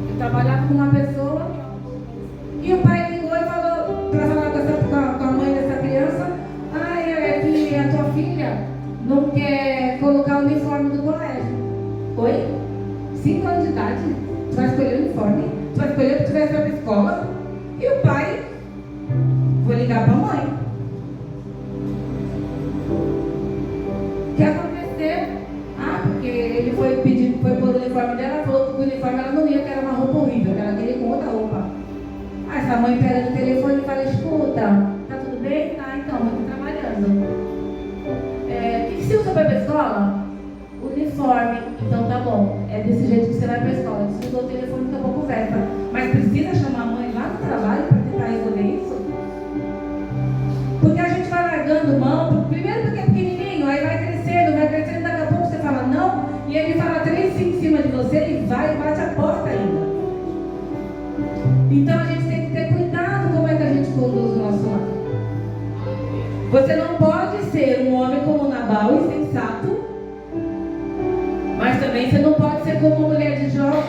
Eu trabalhava com uma pessoa e o pai ligou e falou para falar com a mãe dessa criança: é que a tua filha não quer colocar o uniforme do colégio. Oi? 5 anos de idade, tu vai escolher o uniforme, tu vai escolher que tu vai para a escola. E o pai, vou ligar para a mãe. O que aconteceu? Porque ele foi pôr o uniforme dela, ela falou que o uniforme ela não ia, que era uma roupa horrível, que ela queria com outra roupa. Essa mãe pega no telefone e fala: escuta, tá tudo bem? Então, eu tô trabalhando. O que você usa para ir para a escola? Uniforme. Então tá bom, é desse jeito que você vai para a escola. Desligou o telefone e acabou a conversa. Mas precisa chamar a mãe lá no trabalho para tentar resolver isso? Porque a gente vai largando mão, primeiro porque é pequenininho, aí vai crescendo, daqui a pouco você fala não, e ele fala 3 em cima de você e vai e bate a porta ainda. Então a gente tem que ter cuidado como é que a gente conduz o nosso lar. Você não pode ser um homem como Nabal, insensato, mas também você não pode ser como a mulher de Jó,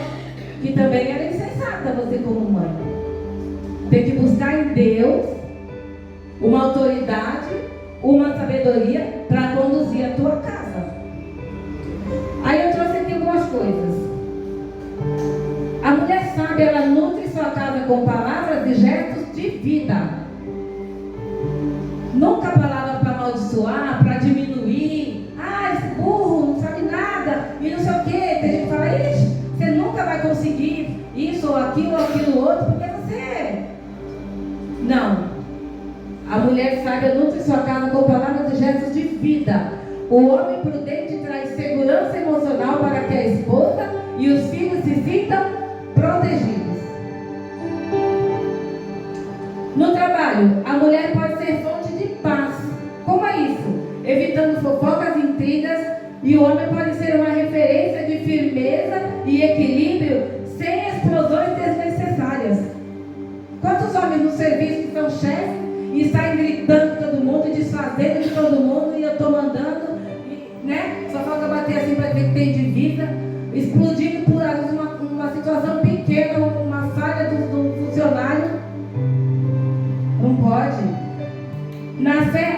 que também era insensata, você como mãe. Tem que buscar em Deus uma autoridade, uma sabedoria para conduzir a tua casa. Aí eu trouxe aqui algumas coisas. A mulher sábia, ela nutre sua casa com palavras e gestos de vida. Nunca palavras para amaldiçoar, para diminuir. Esse burro não sabe nada e não sei o quê. Tem gente que fala: você nunca vai conseguir isso ou aquilo outro, porque você... Não. A mulher sábia nutre sua casa com palavras e gestos de vida. O homem prudente traz segurança emocional para que a esposa e os filhos se sintam protegidos. No trabalho, a mulher pode ser fonte de paz. Como é isso? Evitando fofocas e intrigas. E o homem pode ser uma referência de firmeza e equilíbrio sem explosões desnecessárias. Quantos homens no serviço que são chefes e saem gritando todo mundo, desfazendo de todo mundo, e eu estou mandando, né? Só falta bater assim para ver que tem de vida, explodindo por uma situação pequena, uma falha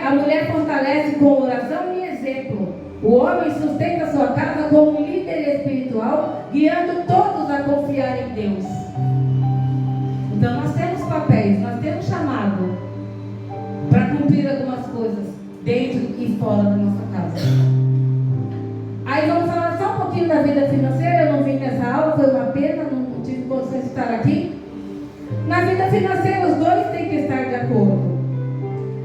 a mulher fortalece com oração e exemplo. O homem sustenta a sua casa como um líder espiritual, guiando todos a confiar em Deus. Então nós temos papéis, nós temos chamado para cumprir algumas coisas dentro e fora da nossa casa. Aí vamos falar só um pouquinho da vida financeira. Eu não vim nessa aula, foi uma pena, não tive condições de estar aqui. Na vida financeira, os dois têm que estar de acordo.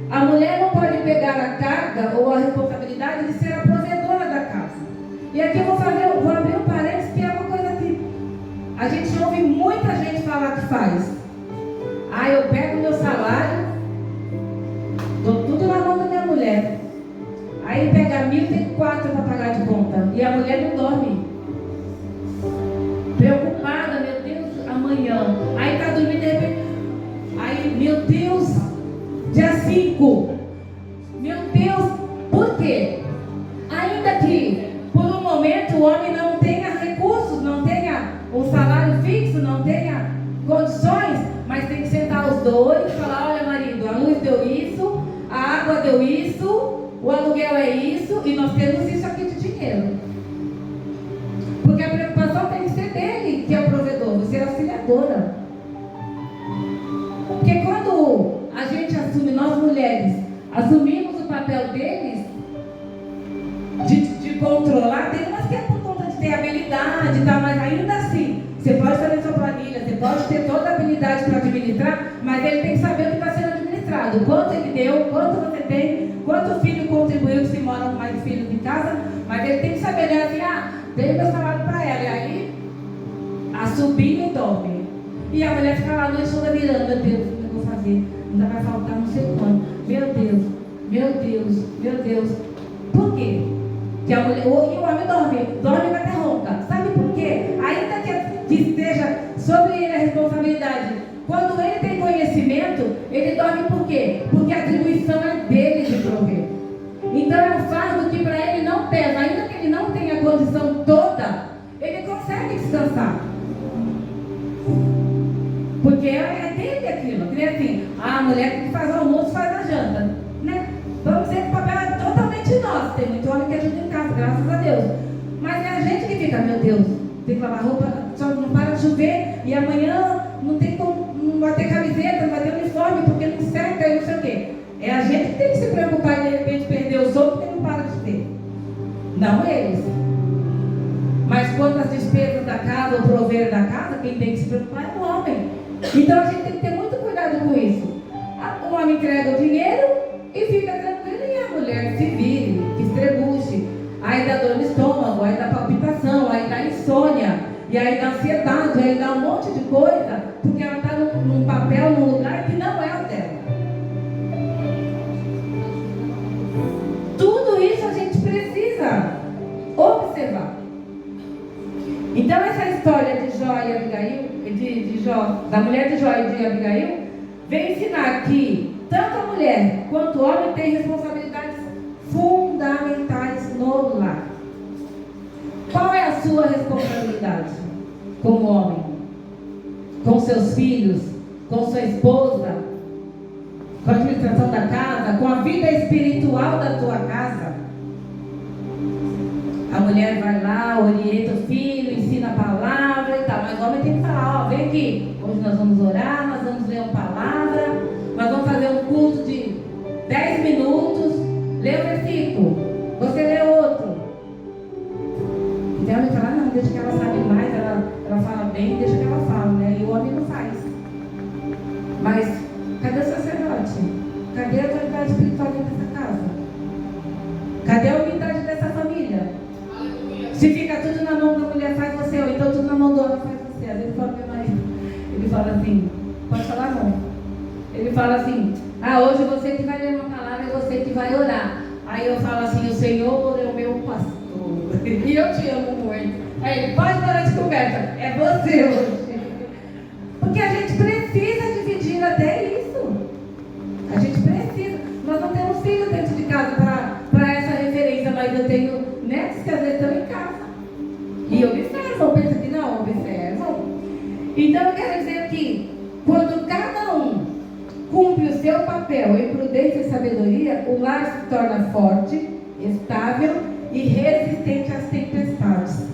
A mulher não pode pegar a carga ou a responsabilidade de ser a provedora da casa. E aqui eu vou abrir um parênteses, que é uma coisa que a gente ouve muita gente falar que faz. Ah, eu pego meu salário, dou tudo na mão da minha mulher. Aí pega 1.000 e tem 4 para pagar de conta. E a mulher não dorme. Preocupada, meu Deus, amanhã. Aí está dormindo de repente. Aí, meu Deus, dia 5. Meu Deus, por quê? Ainda que por um momento o homem não tenha recursos, não tenha um salário fixo, não tenha condições, mas tem que sentar os dois e falar: olha, marido, a luz deu isso, a água deu isso, o aluguel é isso, e nós temos isso aqui de dinheiro. Porque a preocupação tem que ser dele, que é o provedor, você é auxiliadora. Porque quando a gente assume, nós mulheres, assumimos o papel deles de controlar, tem umas que é por conta de ter habilidade, tá? Mas ainda assim, você pode fazer sua planilha, você pode ter toda a habilidade para administrar, mas ele tem que saber o que está sendo administrado, quanto ele deu, quanto você tem, quanto o filho contribuiu, se moram mais filhos em casa, mas ele tem que saber, né? Assim, dei meu salário para ela, e aí assobia e dorme. E a mulher fica lá a noite toda virando: meu Deus, o que eu vou fazer? Ainda vai faltar não sei quanto. Meu Deus, meu Deus, meu Deus. Por quê? Que a mulher, e o homem dorme e vai até ronca. Sabe por quê? Ainda que esteja sobre ele a responsabilidade, quando ele tem conhecimento, ele dorme por quê? Porque a atribuição é dele de prover. Então é um fardo que para ele não pesa. Ainda que ele não tenha a condição toda, ele consegue descansar. Porque é dele aquilo. Que nem assim, a mulher que faz o almoço faz a janta, né? Vamos dizer que o papel é totalmente nosso. Tem muito homem que ajuda em casa, graças a Deus. Mas é a gente que fica: meu Deus, tem que lavar roupa, só não para de chover, e amanhã não tem como, não vai ter camiseta, não vai ter uniforme, porque não seca e não sei o quê. É a gente que tem que se preocupar e de repente perder os outros porque não para de ter. Não eles. Mas quanto às despesas da casa, o prover da casa, quem tem que se preocupar é o homem. Então a gente tem que ter muito cuidado com isso. O homem entrega o dinheiro e fica tranquilo, e a mulher se vire, que estrebuche. Aí dá dor no estômago, aí dá palpitação, aí dá insônia, e aí dá ansiedade, aí dá um monte de coisa, porque ela está num papel, num lugar que não é o dela. Tudo isso a gente precisa observar. Então essa história de Jó e Abigail, da mulher de Jó e de Abigail, vem ensinar que tanto a mulher quanto o homem têm responsabilidades fundamentais no lar. Qual é a sua responsabilidade como homem? Com seus filhos, com sua esposa, com a administração da casa, com a vida espiritual da tua casa? A mulher vai lá, orienta o filho, ensina a palavra e tal, mas o homem tem que falar: ó, vem aqui, hoje nós vamos orar, nós vamos ler uma palavra, nós vamos fazer um culto de 10 minutos, lê um versículo, você lê outro. Então ela fala: não, deixa que ela sabe mais, ela fala bem, deixa que ela fala, né? E o homem não faz. Mas cadê o sacerdote? Cadê a autoridade espiritual dentro dessa casa? Cadê a unidade dessa família? Se fica tudo na mão da mulher, faz você, ou então tudo na mão do homem, faz você. Às vezes ele fala: meu marido, ele fala assim, pode falar não. Ele fala assim: ah, hoje você que vai ler uma palavra, é você que vai orar. Aí eu falo assim: o Senhor é o meu pastor. E eu te amo muito. Aí ele: pode parar de conversa, é você hoje. Porque a gente precisa dividir até isso. A gente precisa. Nós não temos filhos dentro de casa para essa referência, mas eu tenho netos que às vezes estão em casa. E observam, pensa que não observam. Então eu quero dizer que quando cada um cumpre o seu papel em prudência e sabedoria, o lar se torna forte, estável e resistente às tempestades.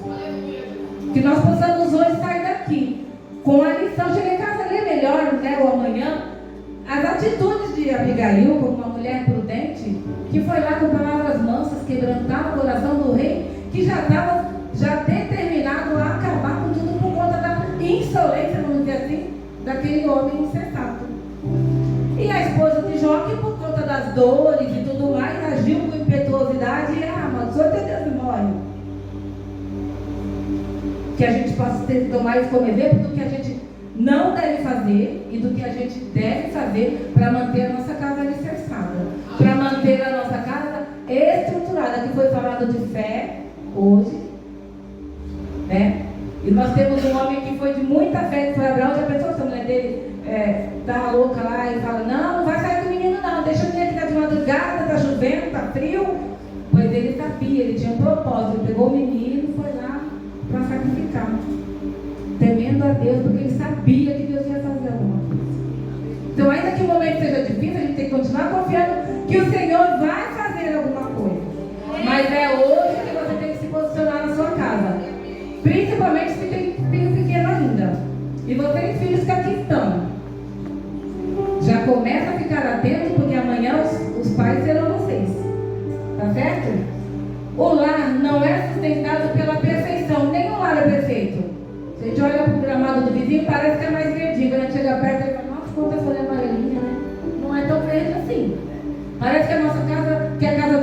Que nós possamos hoje sair daqui com a lição, chegar em casa, ler melhor, né, ou amanhã, as atitudes de Abigail, como uma mulher prudente, que foi lá com palavras mansas, quebrantar o coração do rei, que já estava determinado a acabar com tudo por conta da insolência, vamos dizer assim, daquele homem insensato. E a esposa de Jó, que por conta das dores e tudo mais, agiu com impetuosidade e amaldiçoou teu Deus e morre. Que a gente possa tomar isso como exemplo do que a gente não deve fazer e do que a gente deve fazer para manter a nossa casa alicerçada, para manter a nossa casa estruturada, que foi falado de fé hoje, né? E nós temos um homem que foi de muita fé, que foi Abraão. Já pensou se a mulher dele dá louca lá e fala, não vai sair com o menino não, deixa o menino ficar de madrugada, tá chovendo, tá frio. Pois ele sabia, ele tinha um propósito, ele pegou o menino e foi lá para sacrificar, temendo a Deus, porque ele sabia que Deus ia fazer alguma coisa. Então, ainda que o momento seja difícil, a gente tem que continuar confiando que o Senhor vai fazer alguma coisa. Mas é hoje que você tem que se posicionar na sua casa, principalmente se tem filho pequeno ainda, e vocês filhos que aqui estão, já começa a ficar atento, porque amanhã os pais serão vocês, tá certo? O lar não é sustentado pela perfeição, nem o lar é perfeito. Se a gente olha para o gramado do vizinho, parece que é mais verdinho. Quando a gente chega perto, ele fala, nossa, quanta folha amarelinha, né? Não é tão verde assim. Parece que a nossa casa, que a casa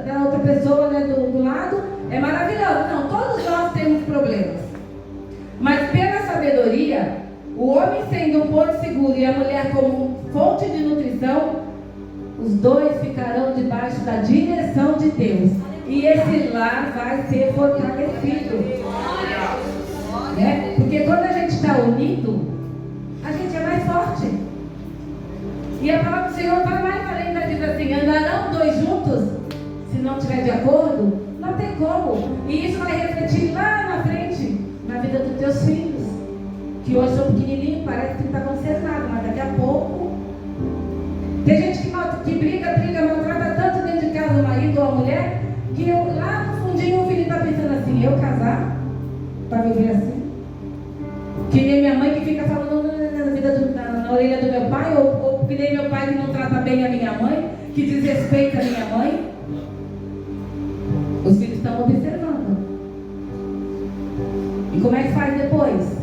da outra pessoa, né, do lado, é maravilhosa. Não, todos nós temos problemas. Mas pela sabedoria, o homem sendo um porto seguro e a mulher como fonte de nutrição, os dois ficarão debaixo da direção de Deus. E esse lar vai ser fortalecido. Né? Porque quando a gente está unido, a gente é mais forte. E a palavra do Senhor vai mais além, né? Diz assim, andarão dois juntos, se não estiver de acordo, não tem como. E isso vai refletir lá na frente, na vida dos teus filhos, que hoje são pequenininhos, parece que não está acontecendo nada, mas daqui a pouco. Tem gente que briga, maltrata tanto dentro de casa o marido ou a mulher, que lá no fundinho o filho está pensando assim, eu casar para viver assim? Que nem minha mãe que fica falando na orelha do meu pai, ou que nem meu pai que não trata bem a minha mãe, que desrespeita a minha mãe. Os filhos estão observando. E como é que faz depois?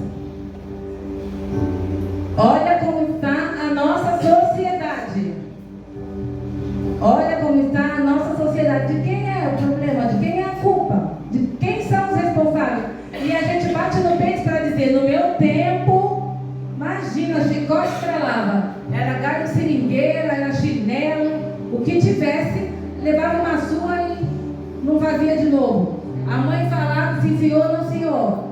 Olha como está a nossa sociedade. Olha como está a nossa sociedade. De quem é o problema? De quem é a culpa? De quem são os responsáveis? E a gente bate no peito para dizer, no meu tempo, imagina, chicote estralava. Era galho de seringueira, era chinelo, o que tivesse, levava uma surra e não fazia de novo. A mãe falava, sim senhor, não senhor.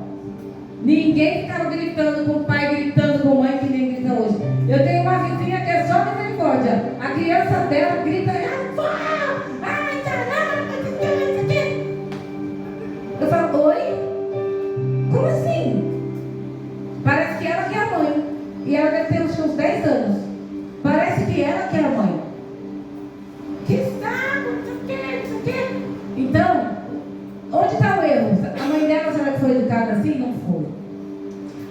Ninguém ficava gritando com o pai, gritando com a mãe, que nem grita hoje. Eu tenho uma vizinha que é só misericórdia. A criança dela grita, eu falo, oi? Como assim? Parece que ela que é a mãe. E ela deve ter uns 10 anos. Parece que ela que é a mãe. Que saco, não sei o quê. Então, onde está o erro? A mãe dela, será que foi educada assim? Não foi.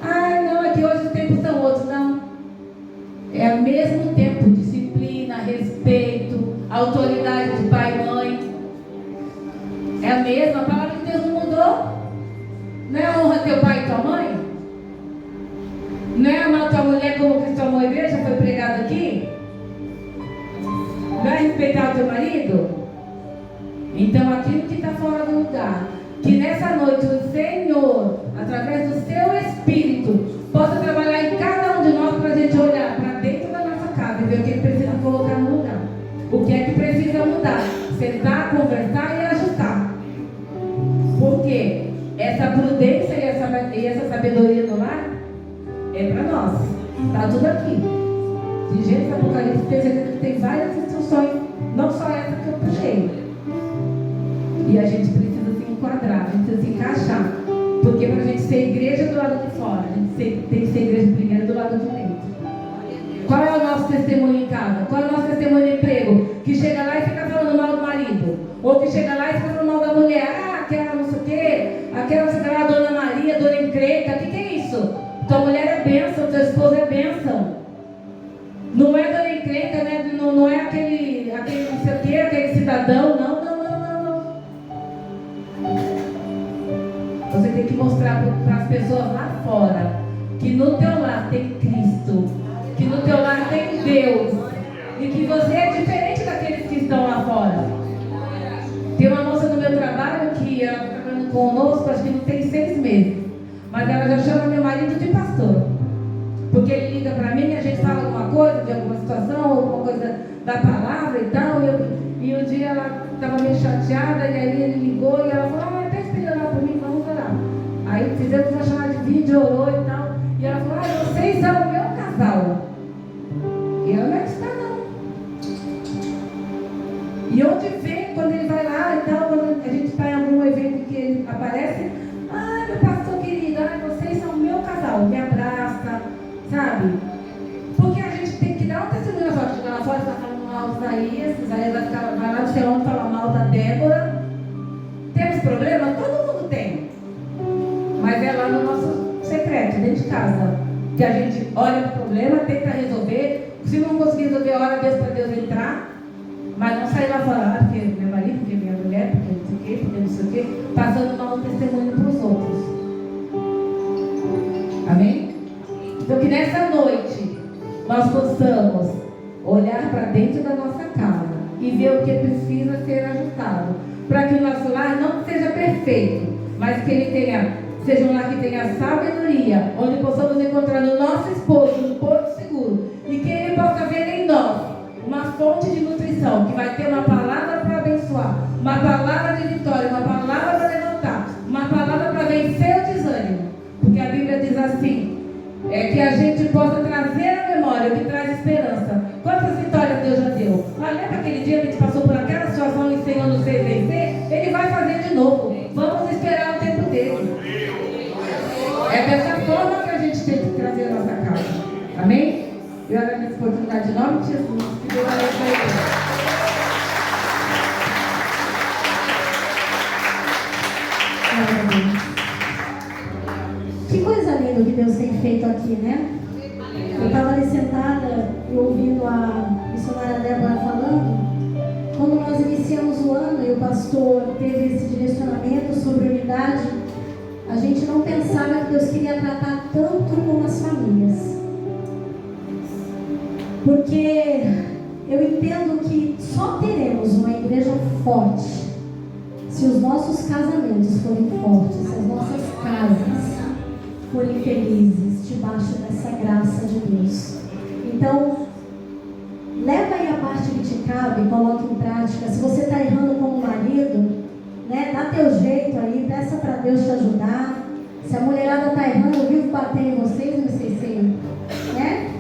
Ah, não, é que hoje os tempos são outros. Não. É o mesmo tempo, disciplina, respeito, autoridade de pai e mãe. É a mesma, a palavra de Deus não mudou. Não é honra teu pai e tua mãe? Não é amar tua mulher como Cristo amou a igreja, foi pregado aqui? Não é respeitar o teu marido? Então aquilo que está fora do lugar, que nessa noite o Senhor, através do seu Espírito, possa trabalhar em cada um de nós para a gente olhar para dentro da nossa casa e ver o que precisa colocar no lugar. O que é que precisa mudar? Sentar, conversar e ajustar. Por quê? Essa prudência e essa sabedoria do lar é para nós. Está tudo aqui. De Gênesis, Apocalipse, tem várias instruções, não só essa que eu puxei. E a gente precisa se enquadrar, a gente precisa se encaixar. Porque para a gente ser igreja do lado de fora, a gente tem que ser igreja primeiro do lado de dentro. Qual é o nosso nosso testemunho em casa? Qual é o nosso testemunho de emprego? Que chega lá e fica falando mal do marido. Ou que chega lá e fica falando mal da mulher. Ah, aquela não sei o quê, aquela não sei o que lá, Dona Maria, Dona Encrenca. O que é isso? Tua mulher é bênção, teu esposo é bênção. Não é Dona Encrenca, né? Não é aquele não sei o quê, aquele cidadão. Não. Você tem que mostrar para as pessoas lá fora que no teu lar tem Cristo, que no teu lar tem Deus e que você é diferente daqueles que estão lá fora. Tem uma moça no meu trabalho que ela está trabalhando conosco, acho que não tem 6 meses, mas ela já chama meu marido de pastor, porque ele liga para mim e a gente fala alguma coisa, de alguma situação, alguma coisa da palavra e tal, e um dia ela estava meio chateada e aí ele ligou e ela falou, até esperando por mim, vamos orar. Aí fizemos uma chamada de vídeo, orou e tal. E ela falou, vocês são o meu casal. E ela não é cristã, não. E onde vem, quando ele vai lá e tal, quando a gente está em algum evento que ele aparece, meu pastor querido, vocês são o meu casal. Me abraça, sabe? Porque a gente tem que dar um testemunho lá fora. Chega lá fora, está falando mal de Isaías vai lá no céu, fala mal da Débora. Temos problemas? Todo mundo tem. Mas é lá no nosso secreto, dentro de casa, que a gente olha para o problema, tenta resolver. Se não conseguir resolver, ora a Deus para Deus entrar. Mas não sair lá fora, porque meu marido, porque minha mulher, porque não sei o quê, porque não sei o quê, passando mal testemunho para os outros. Amém? Então que nessa noite nós possamos olhar para dentro da nossa casa e ver o que precisa ser ajustado, para que o nosso lar não seja perfeito, mas que ele seja um lar que tenha sabedoria, onde possamos encontrar no nosso esposo um porto seguro e que ele possa ver em nós uma fonte de nutrição, que vai ter uma palavra para abençoar, uma palavra de vitória, uma palavra para levantar, uma palavra para vencer o desânimo, porque a Bíblia diz assim, que a gente possa trazer à memória o que traz esperança. Quantas vitórias Deus já deu? Lembra aquele dia que a gente passou por aquela situação e o Senhor nos fez vencer? Ele vai fazer de novo. Vamos esperar o tempo dele. É dessa forma que a gente tem que trazer a nossa casa. Amém? Eu agradeço a oportunidade em nome de Jesus. Que Deus abençoe.
Que coisa linda que Deus tem feito aqui, né? Eu estava ali sentada e ouvindo a missionária Débora falando. Quando nós iniciamos o ano e o pastor teve esse direcionamento sobre unidade, a gente não pensava que Deus queria tratar tanto com as famílias. Porque eu entendo que só teremos uma igreja forte se os nossos casamentos forem fortes, se as nossas casas forem felizes debaixo dessa graça de Deus. Então, leva aí a parte que te cabe, coloca em prática. Se você está errando como marido, né, dá teu jeito aí, peça para Deus te ajudar. Se a mulherada está errando, eu vivo batendo em vocês, não sei se, né?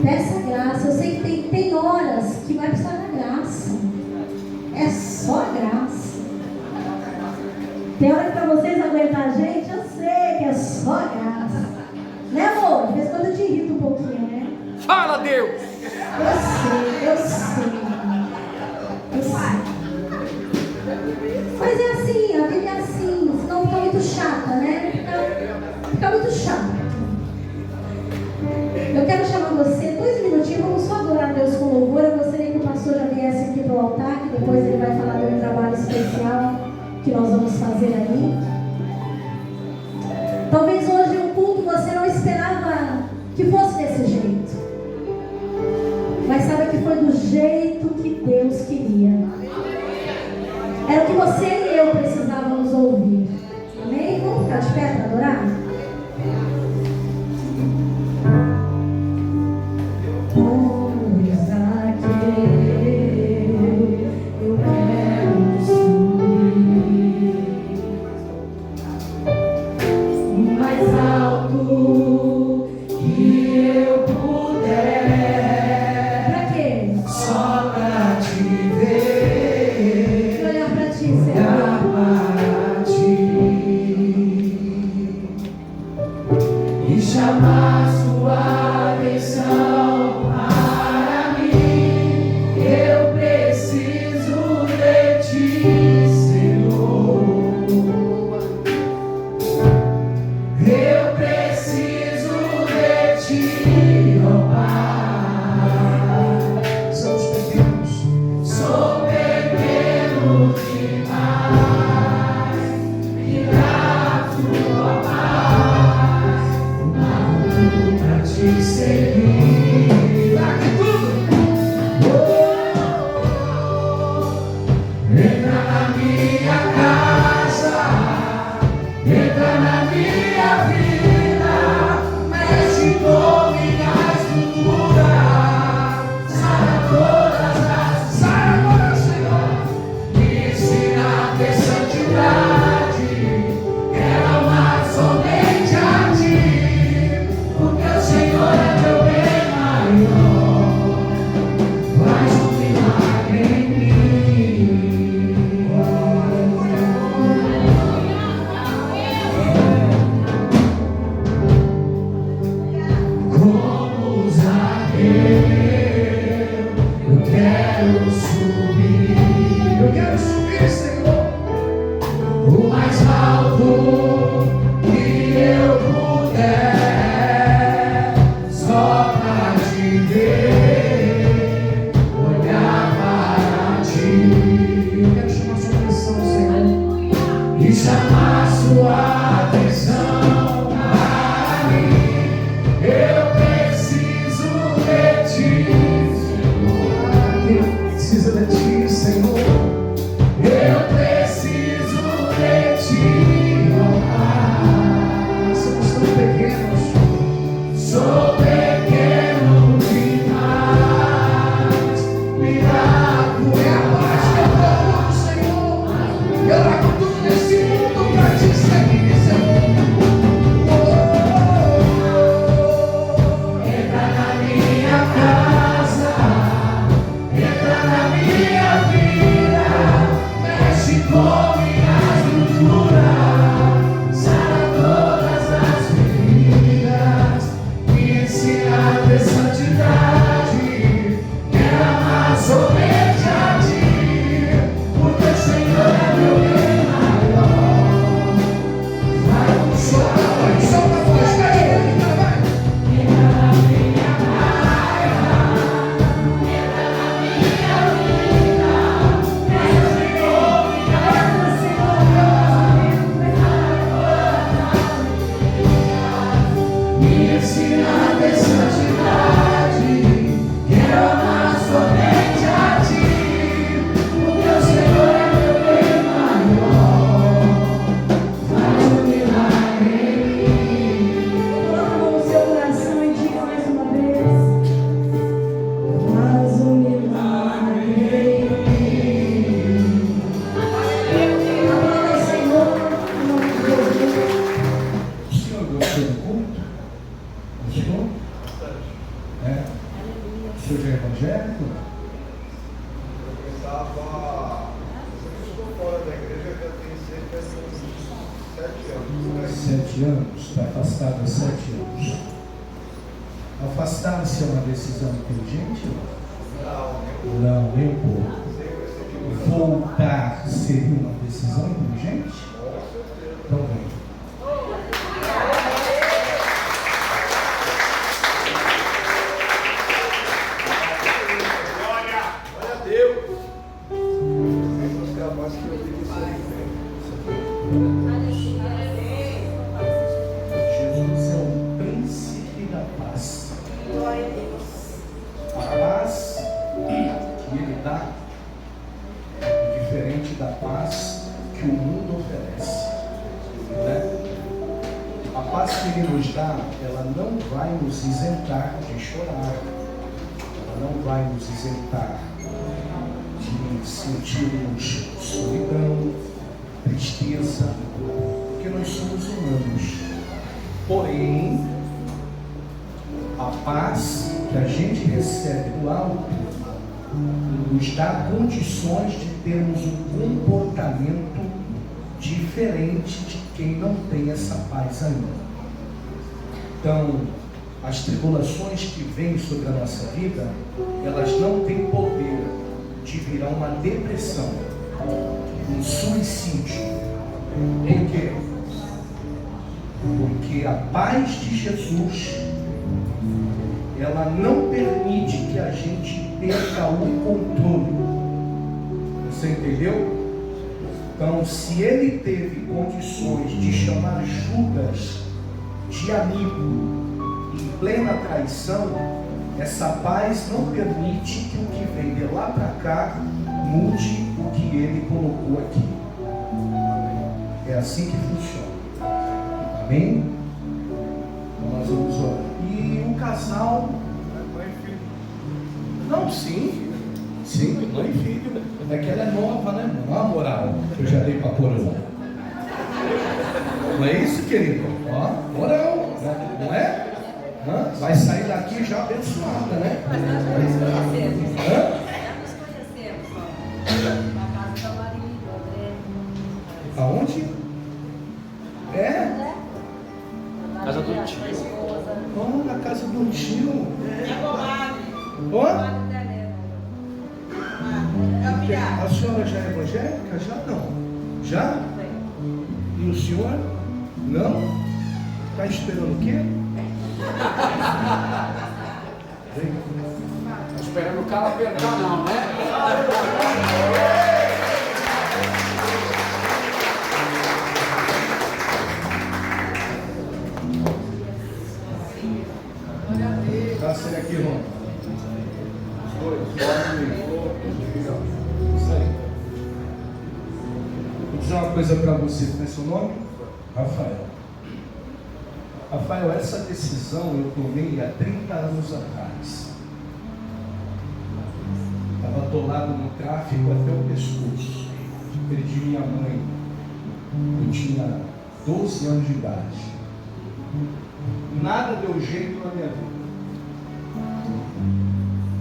Peça graça. Eu sei que tem horas que vai precisar da graça. É só graça. Tem hora que para vocês aguentar a gente, eu sei que é só graça. Né, amor? De vez em quando eu te irrito um pouquinho, né?
Fala, Deus!
Eu sei. Mas é assim, a vida é assim, senão fica muito chata, né? Fica muito chata. Eu quero chamar você, 2 minutinhos, vamos só adorar a Deus com louvor. Eu gostaria que o pastor já viesse aqui para o altar, que depois ele vai falar de um trabalho especial que nós vamos fazer ali. Talvez hoje o culto você não esperava que fosse desse jeito, mas sabe que foi do jeito que Deus queria. Era o que você e eu precisávamos ouvir. Amém? Vamos ficar de pé para adorar? Pois aquele eu quero subir.
chamar sua atenção para mim. Eu preciso de ti, Senhor. Eu preciso de ti, ó Pai.
Somos pequenos.
Sou pequeno demais. Me dá tua paz. Pra te seguir. Aqui tudo. Entra na minha casa, entra na minha vida, mexe com minha estrutura, sara todas as. Sai agora, Senhor. Me ensina a ter santidade, quero amar somente a ti, porque o Senhor é meu bem maior. Faz um milagre em mim. Como Zaqueu, eu quero subir.
Eu quero subir, Senhor.
O mais alto que eu puder, só pra te ver, olhar para ti.
Eu quero chamar sua atenção, Senhor.
E chamar sua atenção para mim. Eu preciso de ti,
Quem precisa de ti, Senhor?
eu preciso de ti, ó Pai.
Somos tão pequenos.
Sou pequeno demais, me dá
É a paz que eu procuro, Senhor. Eu largo tudo nesse mundo pra te seguir, Senhor.
Entra na minha casa, entra na minha vida, mexe com minha estrutura, sara todas as feridas, me ensina a ter santidade, quero amar somente a ti, porque o Senhor é meu bem maior. Vai com
Solta a voz, solta a voz. Pede pra ele, vai.
entra na minha praia, entra na minha vida, mexe com minha me ensina a ter santidade, quero amar somente a ti, porque o Senhor é meu bem maior. Faz um milagre em mim.
Coloca o seu coração e diga mais uma vez. Faz um milagre em mim. Aplauda o Senhor, em nome de Jesus.
O senhor gostou do culto? Gostou? É? O senhor já é evangélico?
Eu estava fora da igreja já tem cerca de 7 anos.
7 anos, está afastado há 7 anos. Afastar-se é uma decisão inteligente? Não, nem um pouco. Voltar seria uma decisão inteligente? Então vem.
Glória a Deus! Vamos ter a voz que eu vi que
Jesus é o príncipe da paz. A paz que ele dá é diferente da paz que o mundo oferece, né? A paz que ele nos dá, ela não vai nos isentar de chorar, ela não vai nos isentar de sentirmos solidão, tristeza, porque nós somos humanos. Porém, a paz que a gente recebe do alto nos dá condições de termos um comportamento diferente de quem não tem essa paz ainda. Então, as tribulações que vêm sobre a nossa vida, elas não têm poder de virar uma depressão, um suicídio. Por quê? Porque a paz de Jesus, ela não permite que a gente perca o controle. Você entendeu? Então, se ele teve condições de chamar Judas de amigo em plena traição, essa paz não permite que o que vem de lá para cá mude o que ele colocou aqui. É assim que funciona. Amém? Então nós vamos orar. E o casal... Não, sim. Sim, mãe e filho. É que ela é nova, né? Olha a moral que eu já dei para coroa. Não é isso, querido? Ó, moral. Não é? Hã? Vai sair daqui já abençoada, né?
Mas nós já nos conhecemos.
Hã?
Já nos conhecemos, ó. Na casa do marido, André.
Aonde? É?
Casa do tio.
Oh, na casa do tio. Ó? A senhora já é evangélica? Já não. Já? E o senhor? Não? Está esperando o quê?
Tô esperando o cara apertar, não, né?
Dá ser aqui, irmão. Isso aí. Vou dizer uma coisa para você. Qual é seu nome? Rafael. Rafael, essa decisão eu tomei há 30 anos atrás. Estava atolado no tráfico até o pescoço. Perdi minha mãe. Eu tinha 12 anos de idade. Nada deu jeito na minha vida.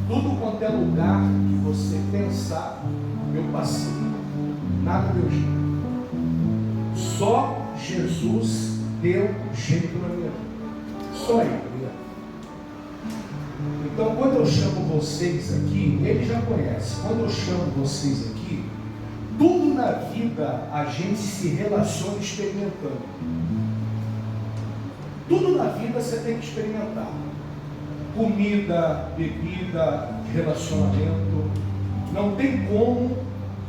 Tudo quanto é lugar que você pensar, eu passei. Nada deu jeito. Só Jesus deu jeito na minha vida. Só Ele. Então, quando eu chamo vocês aqui, Ele já conhece. Quando eu chamo vocês aqui, tudo na vida a gente se relaciona experimentando. Tudo na vida você tem que experimentar. Comida, bebida, relacionamento. Não tem como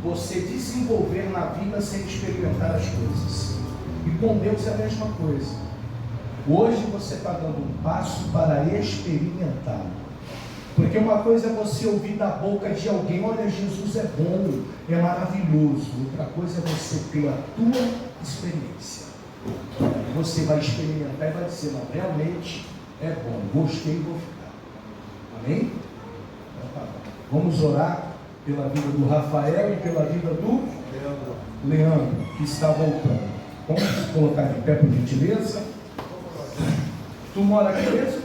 você desenvolver na vida sem experimentar as coisas. E com Deus é a mesma coisa. Hoje você está dando um passo para experimentar. Porque uma coisa é você ouvir da boca de alguém: olha, Jesus é bom, é maravilhoso. Outra coisa é você ter a tua experiência. Você vai experimentar e vai dizer: não, realmente é bom, gostei e vou ficar. Amém? Então, tá bom. Vamos orar pela vida do Rafael e pela vida do Leandro, que está voltando. Vamos colocar de pé por gentileza. Tu mora aqui mesmo?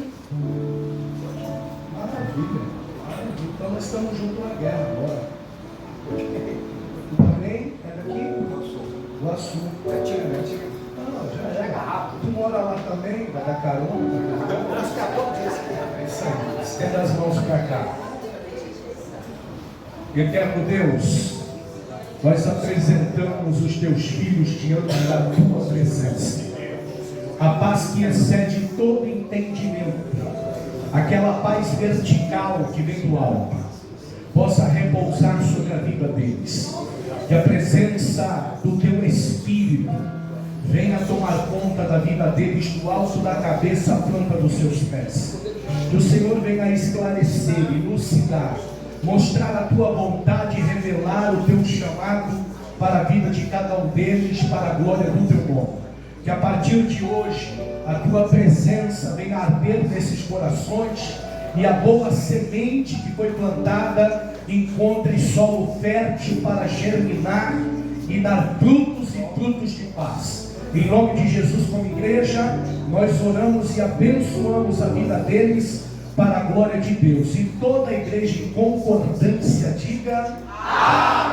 Maravilha. Então nós estamos juntos na guerra agora. Tu também é daqui? Do Açu. Não, já é. Tu mora lá também? Vai dar carona? É isso aí. Estenda as mãos para cá. Eterno Deus, nós apresentamos os teus filhos diante da tua presença. A paz que excede todo entendimento, aquela paz vertical que vem do alto, possa repousar sobre a vida deles. Que a presença do teu Espírito venha tomar conta da vida deles, do alto da cabeça à planta dos seus pés. Que o Senhor venha esclarecer, elucidar, mostrar a tua vontade e revelar o teu chamado para a vida de cada um deles, para a glória do teu nome. Que a partir de hoje a tua presença venha arder nesses corações e a boa semente que foi plantada encontre solo fértil para germinar e dar frutos e frutos de paz. Em nome de Jesus, como igreja, nós oramos e abençoamos a vida deles para a glória de Deus. E toda a igreja em concordância diga amém.